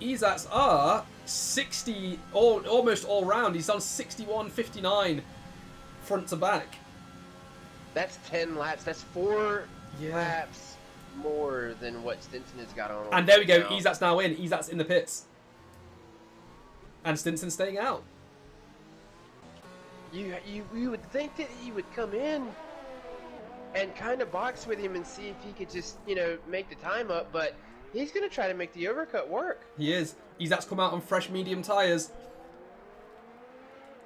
Ezat's are 60, almost all round. He's on 61.59 front to back. That's 10 laps. That's 4 laps more than what Stinson has got on. And there we go. Ezat's now in. Ezat's in the pits. And Stinson's staying out. You would think that he would come in and kind of box with him and see if he could just, make the time up, but he's going to try to make the overcut work. He is. Ezat's come out on fresh medium tyres.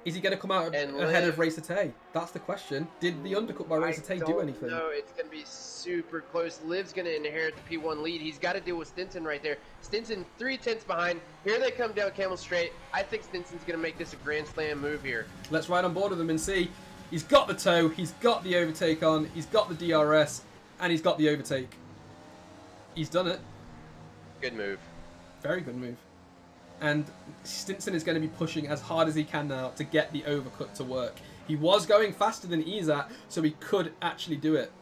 Is he going to come out ahead of Racer Tay? That's the question. Did the undercut by Racer Tay do anything? No, it's going to be super close. Liv's going to inherit the P1 lead. He's got to deal with Stinson right there. Stinson 3/10 behind. Here they come down Camel Straight. I think Stinson's going to make this a Grand Slam move here. Let's ride on board with him and see. He's got the tow. He's got the overtake on. He's got the DRS. And he's got the overtake. He's done it. Good move. Very good move. And Stinson is going to be pushing as hard as he can now to get the overcut to work. He was going faster than Ezat, so he could actually do it.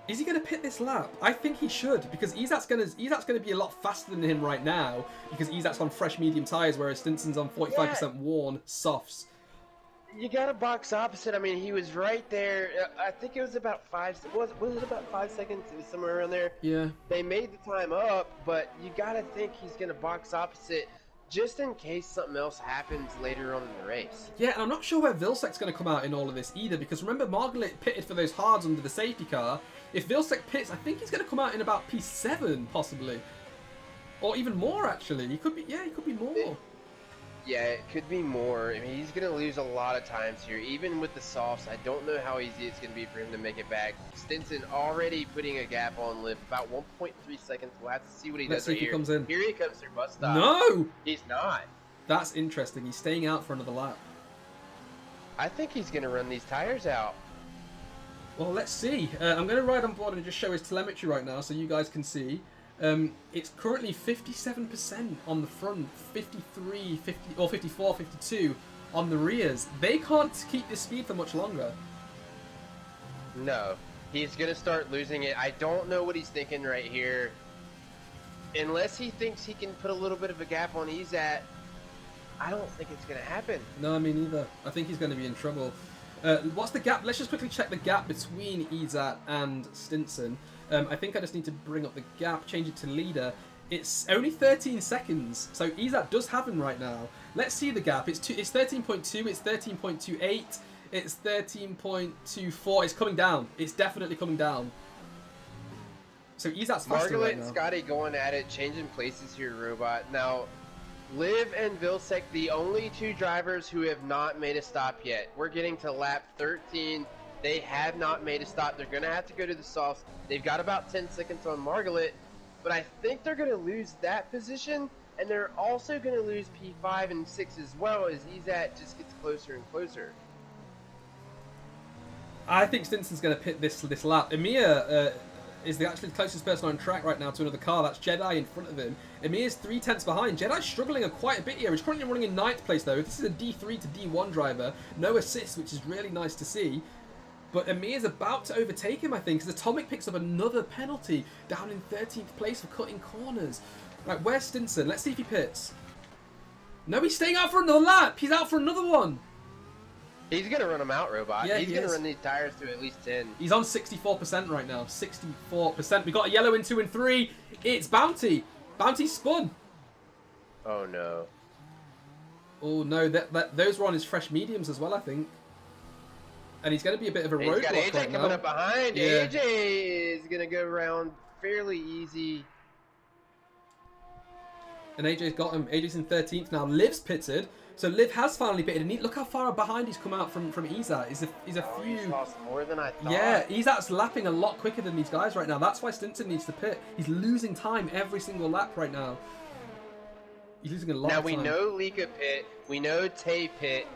Is he going to pit this lap? I think he should, because Ezat's going to be a lot faster than him right now, because Ezat's on fresh medium tyres, whereas Stinson's on 45% worn softs. You got to box opposite. I mean, he was right there. I think it was about 5. Was it about 5 seconds? It was somewhere around there. Yeah. They made the time up, but you got to think he's going to box opposite just in case something else happens later on in the race. Yeah, and I'm not sure where Vilsack's going to come out in all of this either, because remember, Margaret pitted for those hards under the safety car. If Vilsack pits, I think he's going to come out in about P7, possibly. Or even more, actually. He could be more. Yeah, it could be more. I mean, he's going to lose a lot of times here. Even with the softs, I don't know how easy it's going to be for him to make it back. Stinson already putting a gap on Liv, about 1.3 seconds. We'll have to see what he does right here. Comes in. Here he comes through bus stop. No! He's not. That's interesting. He's staying out for another lap. I think he's going to run these tires out. Well, let's see. I'm going to ride on board and just show his telemetry right now so you guys can see. It's currently 57% on the front, 53, 50, or 54, 52 on the rears. They can't keep this speed for much longer. No. He's going to start losing it. I don't know what he's thinking right here. Unless he thinks he can put a little bit of a gap on Ezat, I don't think it's going to happen. No, me neither. I think he's going to be in trouble. What's the gap? Let's just quickly check the gap between Ezat and Stinson. I think I just need to bring up the gap, change it to leader. It's only 13 seconds, so Ezat does have him right now. Let's see the gap. It's 13.2, it's 13.28, it's 13.24. It's coming down. It's definitely coming down. So Ezat's faster right now. And Scotty going at it, changing places here, Robot. Now, Liv and Vilsack, the only 2 drivers who have not made a stop yet. We're getting to lap 13. They have not made a stop. They're going to have to go to the softs. They've got about 10 seconds on Margaret, but I think they're going to lose that position, and they're also going to lose P5 and 6 as well as Ezat just gets closer and closer. I think Stinson's going to pit this lap. Emir is the actually closest person on track right now to another car. That's Jedi in front of him. Emir's 3/10 behind. Jedi's struggling quite a bit here. He's currently running in 9th place though. This is a D3 to D1 driver. No assists, which is really nice to see. But Amir is about to overtake him, I think, because Atomic picks up another penalty down in 13th place for cutting corners. Right, where's Stinson? Let's see if he pits. No, he's staying out for another lap. He's out for another one. He's going to run them out, Robot. Yeah, he's going to is. run these tires to at least 10. He's on 64% right now. 64%. We got a yellow in 2 and 3. It's Bounty. Bounty spun. Oh, no. Oh, no. Those were on his fresh mediums as well, I think. And he's going to be a bit of a roadblock right now. He's got AJ coming up behind. Yeah. AJ is going to go around fairly easy. And AJ's got him. AJ's in 13th now. Liv's pitted. So Liv has finally pitted. And look how far behind he's come out from Izat. He's a few... He's lost more than I thought. Yeah, Izat's lapping a lot quicker than these guys right now. That's why Stinson needs to pit. He's losing time every single lap right now. He's losing a lot of time. Now we know Lika pit. We know Tay pit.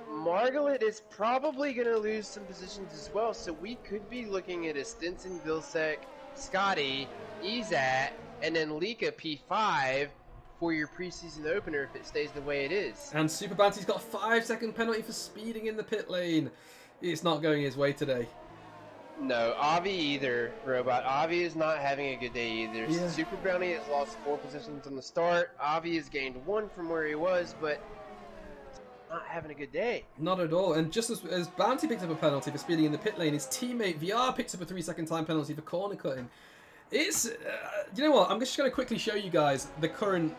Margaret is probably going to lose some positions as well. So we could be looking at a Stinson, Vilsec, Scotty, Izat, and then Lika P5 for your preseason opener if it stays the way it is. And Super Bounty's got a 5-second penalty for speeding in the pit lane. It's not going his way today. No, Avi either, Robot. Avi is not having a good day either. Yeah. Super Bounty has lost 4 positions on the start. Avi has gained 1 from where he was, but not having a good day. Not at all. And just as Bounty picks up a penalty for speeding in the pit lane, his teammate VR picks up a 3-second time penalty for corner cutting. It's, you know what, I'm just going to quickly show you guys the current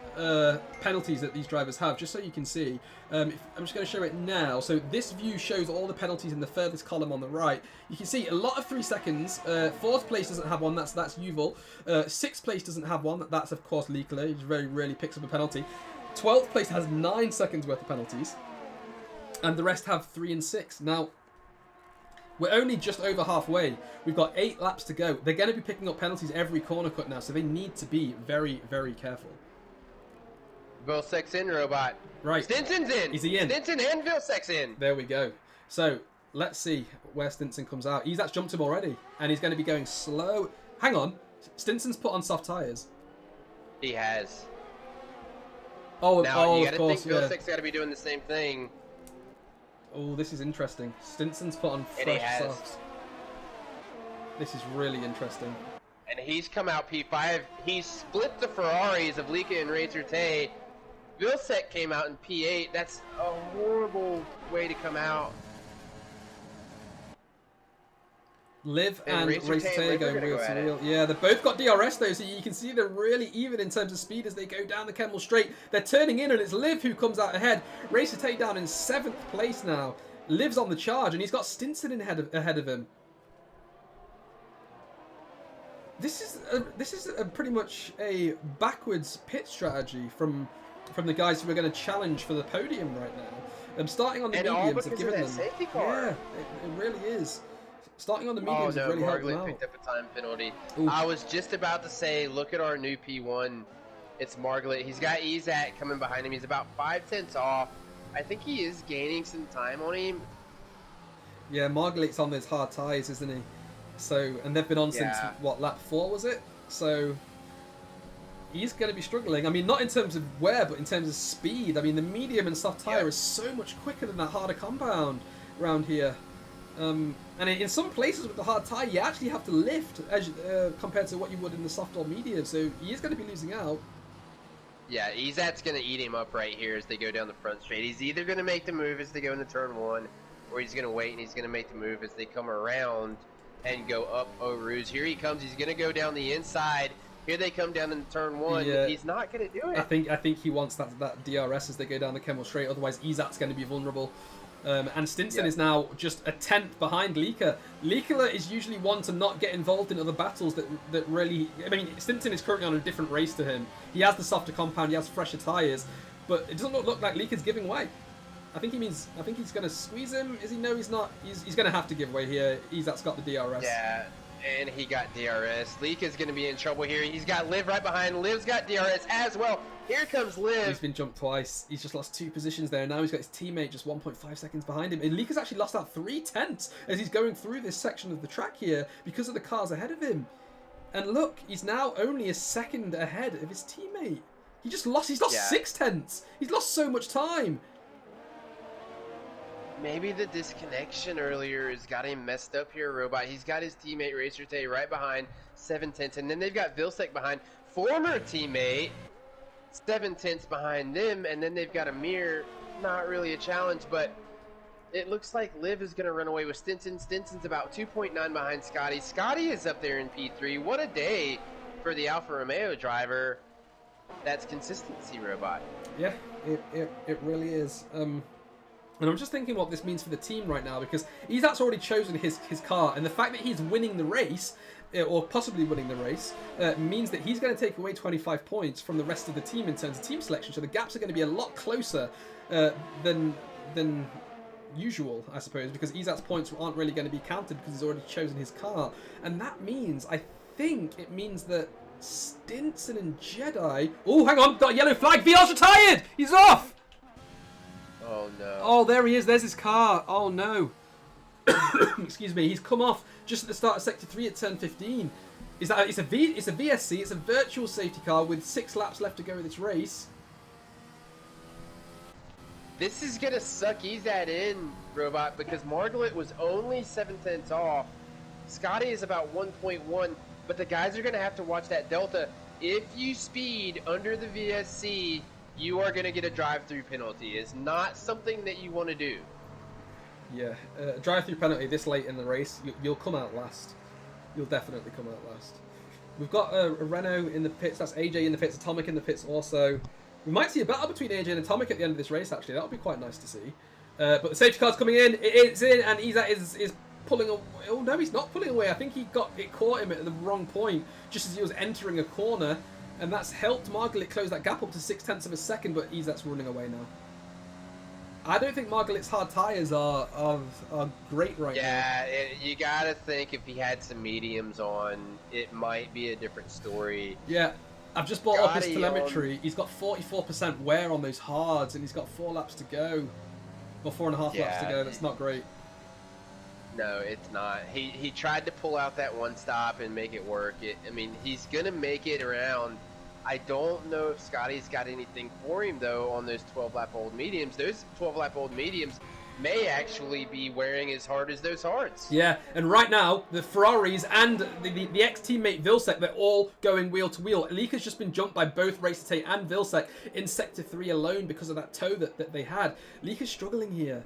penalties that these drivers have, just so you can see. I'm just going to show it now. So this view shows all the penalties in the furthest column on the right. You can see a lot of 3 seconds. 4th place doesn't have one, that's Yuval. 6th place doesn't have one, that's of course Likala, he very rarely picks up a penalty. 12th place has 9 seconds worth of penalties. And the rest have 3 and 6. Now, we're only just over halfway. We've got 8 laps to go. They're going to be picking up penalties every corner cut now, so they need to be very, very careful. Vilsec's in, Robot. Right. Stinson's in. Is he in? Stinson and Vilsec's in. There we go. So, let's see where Stinson comes out. He's actually jumped him already, and he's going to be going slow. Hang on. Stinson's put on soft tyres. He has. Oh, now, you of gotta course, think Vilsec's got to be doing the same thing. Oh, this is interesting. Stinson's put on And he fresh has. softs. This is really interesting. And he's come out P5. He split the Ferraris of Lika and Razor Tay. Vilsec came out in P8. That's a horrible way to come out. Liv and Razor Racer Tay Tay and Liv are going gonna wheel go to at wheel. Yeah, they've both got DRS though, so you can see they're really even in terms of speed as they go down the Kemmel Straight. They're turning in, and it's Liv who comes out ahead. Racer Tay down in 7th place now. Liv's on the charge, and he's got Stinson in ahead of him. This is pretty much a backwards pit strategy from the guys who are going to challenge for the podium right now. Starting on the mediums have given them. Safety car. Yeah, it really is. Starting on the mediums Oh has no, really helped them Margaret out. picked up a time penalty. Ooh. I was just about to say, look at our new P1. It's Margaret. He's got Izat coming behind him. He's about 5/10 off. I think he is gaining some time on him. Yeah, Margaret's on those hard tyres, isn't he? So, and they've been on since, what, lap 4 was it? So, he's going to be struggling. I mean, not in terms of wear, but in terms of speed. I mean, the medium and soft tyre is so much quicker than that harder compound around here. And in some places with the hard tyre, you actually have to lift as compared to what you would in the soft or medium. So, he is going to be losing out. Yeah, Izat's going to eat him up right here as they go down the front straight. He's either going to make the move as they go into turn 1, or he's going to wait and he's going to make the move as they come around and go up O'Ruse. Here he comes. He's going to go down the inside. Here they come down in turn 1. Yeah. He's not going to do it. I think he wants that DRS as they go down the Kemmel Straight. Otherwise, Izat's going to be vulnerable. And Stinson is now just a 10th behind Lika. Lika is usually one to not get involved in other battles that really... I mean, Stinson is currently on a different race to him. He has the softer compound, he has fresher tyres, but it doesn't look like Lika's giving way. I think he's going to squeeze him. Is he? No, he's not. He's going to have to give way here. Izat's got the DRS. Yeah, and he got DRS. Lika's going to be in trouble here. He's got Liv right behind. Liv's got DRS as well. Here comes Liv. He's been jumped twice. He's just lost 2 positions there. Now he's got his teammate just 1.5 seconds behind him. And Lika's actually lost out 3/10 as he's going through this section of the track here because of the cars ahead of him. And look, he's now only a second ahead of his teammate. He's lost 6/10. He's lost so much time. Maybe the disconnection earlier has got him messed up here, Robot. He's got his teammate Racer Tay right behind 7/10, and then they've got Vilsec behind, former teammate 7/10 behind them, and then they've got Amir. Not really a challenge, but it looks like Liv is going to run away with Stinson. Stinson's about 2.9 behind Scotty. Scotty is up there in P3. What a day for the Alfa Romeo driver. That's consistency, Robot. Yeah, it really is. And I'm just thinking what this means for the team right now, because Izat's already chosen his car, and the fact that he's winning the race, or possibly winning the race, means that he's going to take away 25 points from the rest of the team in terms of team selection. So the gaps are going to be a lot closer than usual, I suppose, because Izat's points aren't really going to be counted because he's already chosen his car. And that means, I think it means that Stinson and Jedi... Oh, hang on, got a yellow flag. VR's retired! He's off! Oh, no. Oh, there he is. There's his car. Oh, no. Excuse me. He's come off just at the start of Sector 3 at turn 15. It's a VSC. It's a virtual safety car with 6 laps left to go in this race. This is going to suck Izat in, Robot, because Margaret was only 7/10 off. Scotty is about 1.1, but the guys are going to have to watch that delta. If you speed under the VSC, you are going to get a drive-through penalty. It's not something that you want to do. Yeah, drive-through penalty this late in the race, you'll come out last. You'll definitely come out last. We've got a Renault in the pits. That's AJ in the pits. Atomic in the pits also. We might see a battle between AJ and Atomic at the end of this race, actually. That would be quite nice to see. But the safety car's coming in. It's in, and Izat is pulling away. Oh, no, he's not pulling away. I think it caught him at the wrong point, just as he was entering a corner. And that's helped Margaret close that gap up to 0.6 of a second, but Izat's running away now. I don't think Margaret's hard tyres are great right now. Yeah, you got to think if he had some mediums on, it might be a different story. Yeah. I've just brought up his telemetry. He's got 44% wear on those hards, and he's got 4 laps to go. Or 4.5 laps to go. That's not great. No, it's not. He tried to pull out that one stop and make it work. I mean, he's going to make it around. I don't know if Scotty's got anything for him, though, on those 12-lap-old mediums. Those 12-lap-old mediums may actually be wearing as hard as those hards. Yeah, and right now, the Ferraris and the ex-teammate Vilsec, they're all going wheel to wheel. Lika's just been jumped by both Racer and Vilsec in Sector 3 alone because of that toe that they had. Lika's struggling here.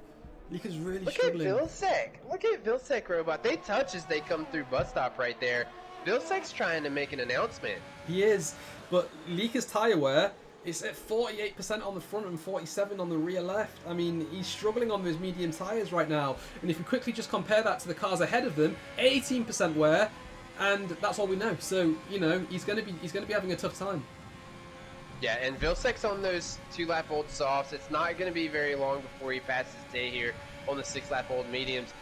Lika's really struggling. Look at Vilsec. Look at Vilsec, Robot. They touch as they come through bus stop right there. Vilsec's trying to make an announcement. He is, but Lika's tyre wear is at 48% on the front and 47% on the rear left. I mean, he's struggling on those medium tyres right now. And if we quickly just compare that to the cars ahead of them, 18% wear, and that's all we know. So, you know, he's going to be having a tough time. Yeah, and Vilsec's on those 2-lap-old softs. It's not going to be very long before he passes Tay here on the 6-lap-old mediums.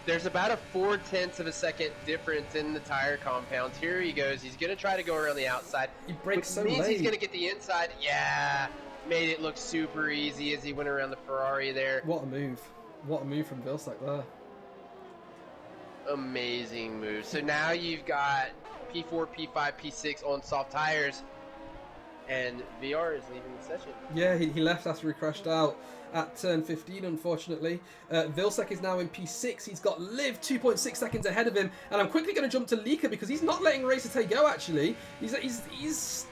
There's about a 0.4 of a second difference in the tire compounds. Here he goes. He's going to try to go around the outside. He brakes so means late. He's going to get the inside. Yeah, made it look super easy as he went around the Ferrari there. What a move. What a move from Vilsec there. Amazing move. So now you've got P4, P5, P6 on soft tires. And VR is leaving the session. Yeah, he left after he crashed out at turn 15, unfortunately. Vilsec is now in P6. He's got Liv 2.6 seconds ahead of him. And I'm quickly going to jump to Lika because he's not letting Racer Tay go, actually. He's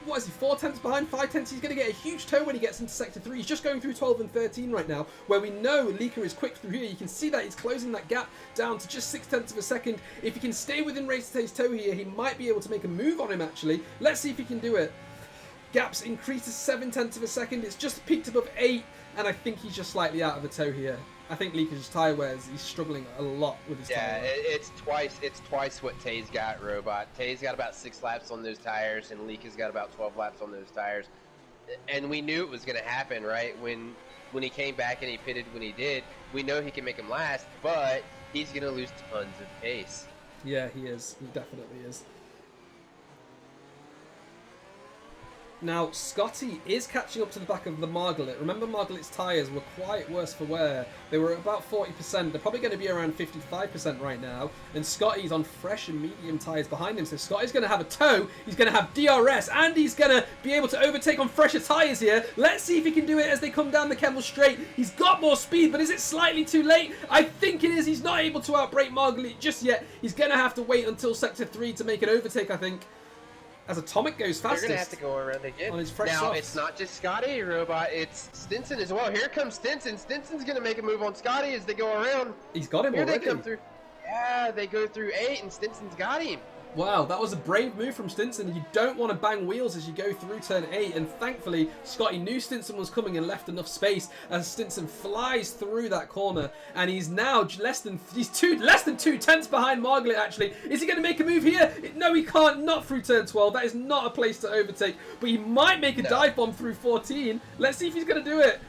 what is he, 4/10 behind, 5/10? He's going to get a huge toe when he gets into Sector 3. He's just going through 12 and 13 right now, where we know Lika is quick through here. You can see that he's closing that gap down to just 0.6 of a second. If he can stay within Racer Tay's toe here, he might be able to make a move on him, actually. Let's see if he can do it. Gaps increase to 0.7 of a second. It's just peaked above 8, and I think he's just slightly out of the toe here. I think Lika's just tyre wears. He's struggling a lot with his tyre. Yeah, it's twice what Tay's got, Robot. Tay's got about 6 laps on those tires, and Lika's got about 12 laps on those tires. And we knew it was going to happen, right? When he came back and he pitted when he did, we know he can make him last, but he's going to lose tons of pace. Yeah, he is. He definitely is. Now, Scotty is catching up to the back of the Margaret. Remember, Margaret's tyres were quite worse for wear. They were about 40%. They're probably going to be around 55% right now. And Scotty's on fresh and medium tyres behind him. So Scotty's going to have a tow. He's going to have DRS. And he's going to be able to overtake on fresher tyres here. Let's see if he can do it as they come down the Kemmel Straight. He's got more speed, but is it slightly too late? I think it is. He's not able to outbrake Margaret just yet. He's going to have to wait until Sector 3 to make an overtake, I think. As Atomic goes fastest. They're going to have to go around again. On his fresh now, softs. It's not just Scotty, Robot. It's Stinson as well. Here comes Stinson. Stinson's going to make a move on Scotty as they go around. He's got him Here already. they come through. Yeah, they go through 8, and Stinson's got him. Wow, that was a brave move from Stinson. You don't want to bang wheels as you go through turn 8, and thankfully Scotty knew Stinson was coming and left enough space as Stinson flies through that corner, and he's now less than 2/10 behind Margaret. Actually, is he going to make a move here? No, he can't. Not through turn 12. That is not a place to overtake, but he might make a dive bomb through 14. Let's see if he's going to do it.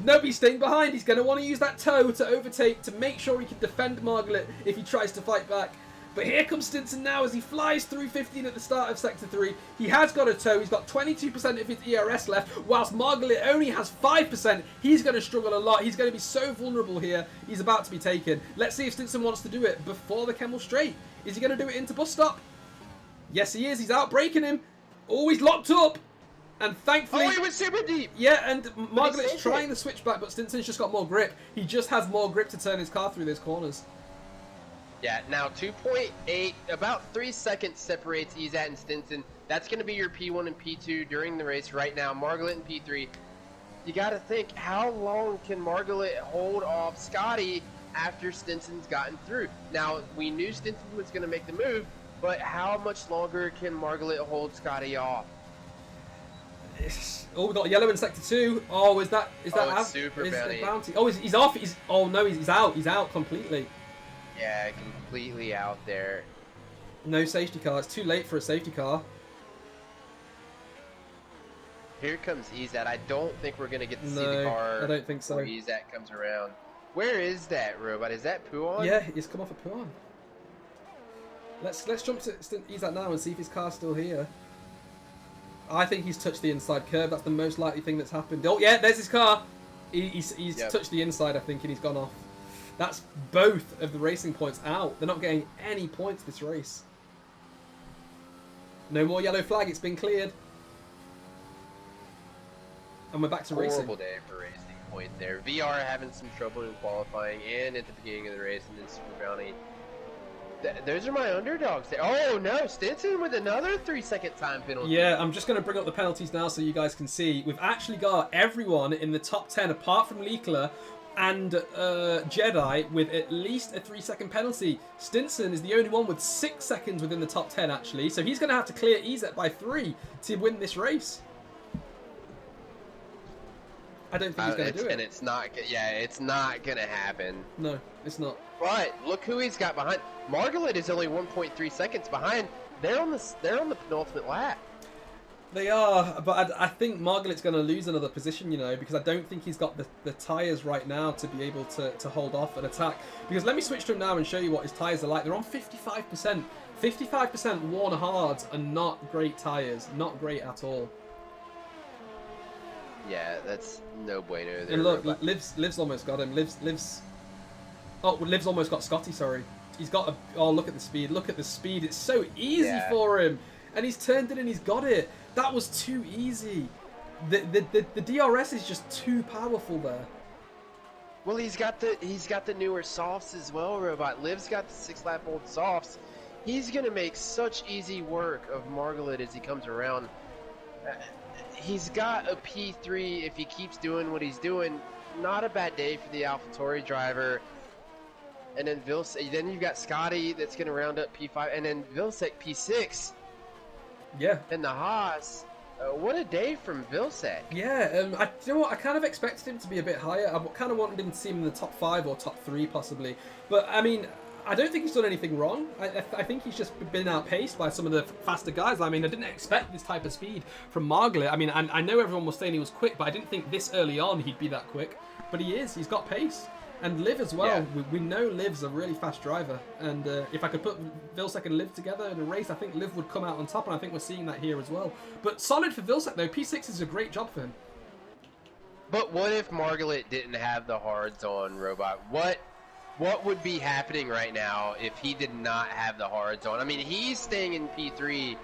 No, he's staying behind. He's going to want to use that toe to overtake to make sure he can defend Margaret if he tries to fight back. But here comes Stinson now as he flies through 15 at the start of Sector 3. He has got a tow. He's got 22% of his ERS left, whilst Margaret only has 5%. He's going to struggle a lot. He's going to be so vulnerable here. He's about to be taken. Let's see if Stinson wants to do it before the Kemmel Straight. Is he going to do it into bus stop? Yes, he is. He's outbraking him. Oh, he's locked up. And thankfully... Oh, he was super deep. Yeah, and Margaret's trying the switchback, but Stinson's just got more grip. He just has more grip to turn his car through those corners. Yeah, now 2.8, about 3 seconds separates Ezat and Stinson. That's going to be your P1 and P2 during the race right now. Margaret and P3. You got to think, how long can Margaret hold off Scotty after Stinson's gotten through? Now, we knew Stinson was going to make the move, but how much longer can Margaret hold Scotty off? Oh, we got yellow in Sector 2. Oh, is that it's super bounty? Oh, he's off. Oh no, he's out. He's out completely. Yeah, completely out there. No safety car. It's too late for a safety car. Here comes Ezat. I don't think we're going to get to see the car. I don't think so. Before Ezat comes around. Where is that robot? Is that Puon? Yeah, he's come off of Puon. Let's jump to Ezat now and see if his car's still here. I think he's touched the inside curb. That's the most likely thing that's happened. Oh yeah, there's his car. He's touched the inside, I think, and he's gone off. That's both of the racing points out. They're not getting any points this race. No more yellow flag. It's been cleared. And we're back to racing. Horrible day for Racing Point there. VR having some trouble in qualifying and at the beginning of the race, and then Super Bounty. Those are my underdogs there. Oh no, Stinson with another 3-second time penalty. Yeah, I'm just going to bring up the penalties now so you guys can see. We've actually got everyone in the top 10 apart from Liekler and Jedi with at least a 3-second penalty. Stinson is the only one with 6 seconds within the top 10 actually, so he's going to have to clear Ezet by 3 to win this race. I don't think he's going to do it. And it's not, it's not going to happen. No, it's not. But look who he's got behind. Margaret is only 1.3 seconds behind. They're on the penultimate lap. They are, but I think Margaret's going to lose another position, you know, because I don't think he's got the tyres right now to be able to hold off an attack. Because let me switch to him now and show you what his tyres are like. They're on 55%. 55% worn hards are not great tyres. Not great at all. Yeah, that's no bueno there. And look, Liv's almost got him. Liv's almost got Scotty, sorry. He's got a... Oh, look at the speed. Look at the speed. It's so easy for him. And he's turned it and he's got it. That was too easy. The DRS is just too powerful there. Well, he's got the newer softs as well, Robot. Liv's got the 6-lap old softs. He's gonna make such easy work of Margaret as he comes around. He's got a P3 if he keeps doing what he's doing. Not a bad day for the AlphaTauri driver. And then then you've got Scotty that's gonna round up P5, and then Vilsek P6. Yeah. And the Haas. What a day from Vilsek. Yeah, you know what? I kind of expected him to be a bit higher. I kind of wanted him to see him in the top 5 or top 3 possibly. But I mean, I don't think he's done anything wrong. I think he's just been outpaced by some of the faster guys. I mean, I didn't expect this type of speed from Margaret. I mean, I know everyone was saying he was quick, but I didn't think this early on he'd be that quick. But he is. He's got pace. And Liv as well. Yeah. We know Liv's a really fast driver. And if I could put Vilsack and Liv together in a race, I think Liv would come out on top. And I think we're seeing that here as well. But solid for Vilsack, though. P6 is a great job for him. But what if Margaret didn't have the hards on, Robot? What would be happening right now if he did not have the hards on? I mean, he's staying in P3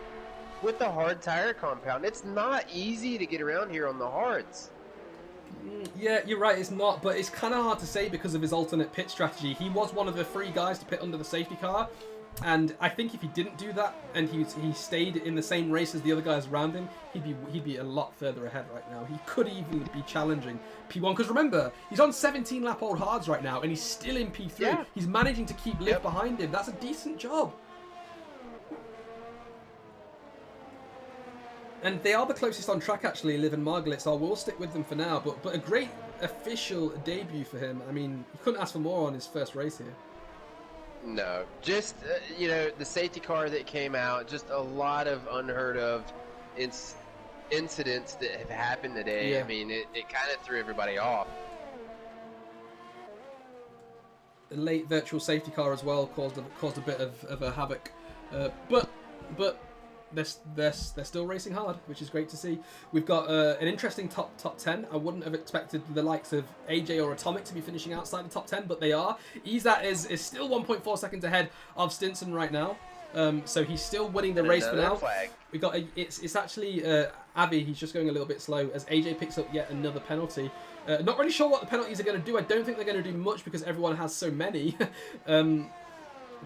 with the hard tire compound. It's not easy to get around here on the hards. Yeah, you're right, it's not, but it's kind of hard to say because of his alternate pit strategy. He was one of the 3 guys to pit under the safety car, and I think if he didn't do that and he stayed in the same race as the other guys around him, he'd be a lot further ahead right now. He could even be challenging P1, because remember, he's on 17 lap old hards right now, and he's still in P3. Yeah. He's managing to keep Liv behind him. That's a decent job. And they are the closest on track, actually, Liv and Margaret, so I will stick with them for now. But a great official debut for him. I mean, you couldn't ask for more on his first race here. No, just, you know, the safety car that came out, just a lot of unheard of incidents that have happened today. Yeah. I mean, it kind of threw everybody off. The late virtual safety car as well caused a bit of a havoc. But they're still racing hard, which is great to see. We've got an interesting top 10. I wouldn't have expected the likes of AJ or Atomic to be finishing outside the top 10, but they are. Izat is still 1.4 seconds ahead of Stinson right now. So he's still winning the race for now. Flag. We got it's actually Avi. He's just going a little bit slow as AJ picks up yet another penalty. Not really sure what the penalties are going to do. I don't think they're going to do much because everyone has so many.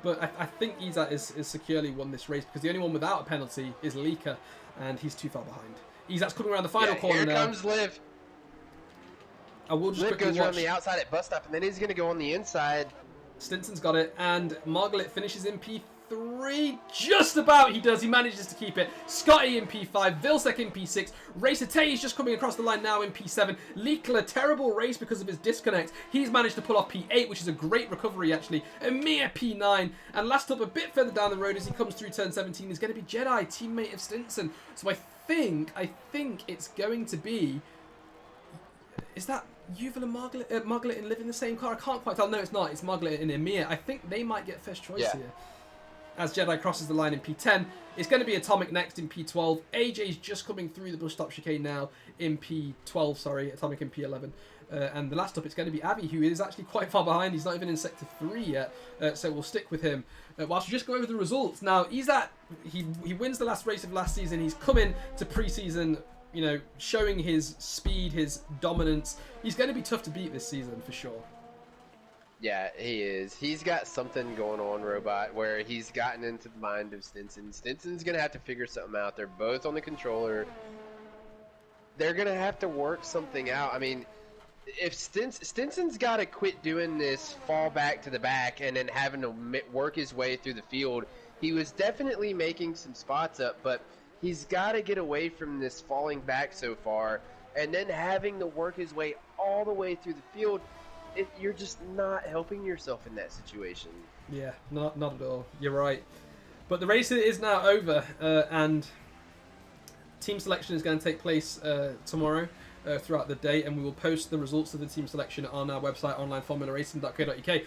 But I think Izat is securely won this race because the only one without a penalty is Lika, and he's too far behind. Izat's coming around the final corner here now. Here comes Liv. I will just Liv quickly goes around the outside at bus stop, and then he's going to go on the inside. Stinson's got it, and Margaret finishes in P3. Just about he does. He manages to keep it. Scotty in P5. Vilsack in P6. Racer Tay is just coming across the line now in P7. Likla, terrible race because of his disconnect. He's managed to pull off P8, which is a great recovery, actually. Amir P9. And last up, a bit further down the road as he comes through turn 17, is going to be Jedi, teammate of Stinson. So I think it's going to be... Is that Yuval and Margaret and Liv in the same car? I can't quite tell. No, it's not. It's Margaret and Amir. I think they might get first choice here. As Jedi crosses the line in P10. It's going to be Atomic next in P12. AJ's just coming through the bus stop chicane now in P12, sorry. Atomic in P11. And the last up, it's going to be Avi, who is actually quite far behind. He's not even in Sector 3 yet, so we'll stick with him. Whilst we just go over the results. Now, he wins the last race of last season. He's coming to pre-season, you know, showing his speed, his dominance. He's going to be tough to beat this season, for sure. Yeah, he is. He's got something going on, Robot, where he's gotten into the mind of Stinson. Stinson's going to have to figure something out. They're both on the controller. They're going to have to work something out. I mean, if Stinson's got to quit doing this fall back to the back and then having to work his way through the field. He was definitely making some spots up, but he's got to get away from this falling back so far and then having to work his way all the way through the field. You're just not helping yourself in that situation. Yeah, not at all. You're right. But the race is now over, and team selection is going to take place tomorrow throughout the day, and we will post the results of the team selection on our website, onlineformularacing.co.uk.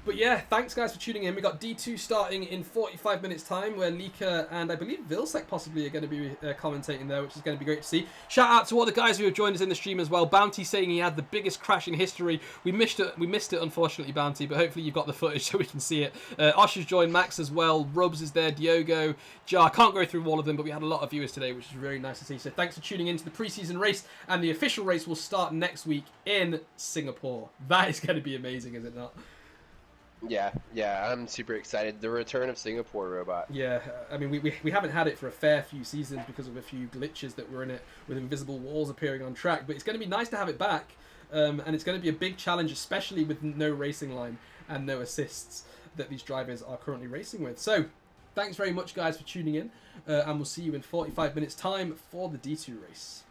But yeah, thanks guys for tuning in. We got D2 starting in 45 minutes time, where Lika and I believe Vilsack possibly are going to be commentating there, which is going to be great to see. Shout out to all the guys who have joined us in the stream as well. Bounty saying he had the biggest crash in history. We missed it unfortunately, Bounty, but hopefully you've got the footage so we can see it. Osh has joined, Max as well. Rubs is there, Diogo, Jar. Can't go through all of them, but we had a lot of viewers today, which is really nice to see. So thanks for tuning in to the preseason race, and the official race will start next week in Singapore. That is going to be amazing, is it not? Yeah, I'm super excited. The return of Singapore, Robot. Yeah, I mean, we haven't had it for a fair few seasons because of a few glitches that were in it with invisible walls appearing on track, but it's going to be nice to have it back, and it's going to be a big challenge, especially with no racing line and no assists that these drivers are currently racing with. So, thanks very much, guys, for tuning in, and we'll see you in 45 minutes' time for the D2 race.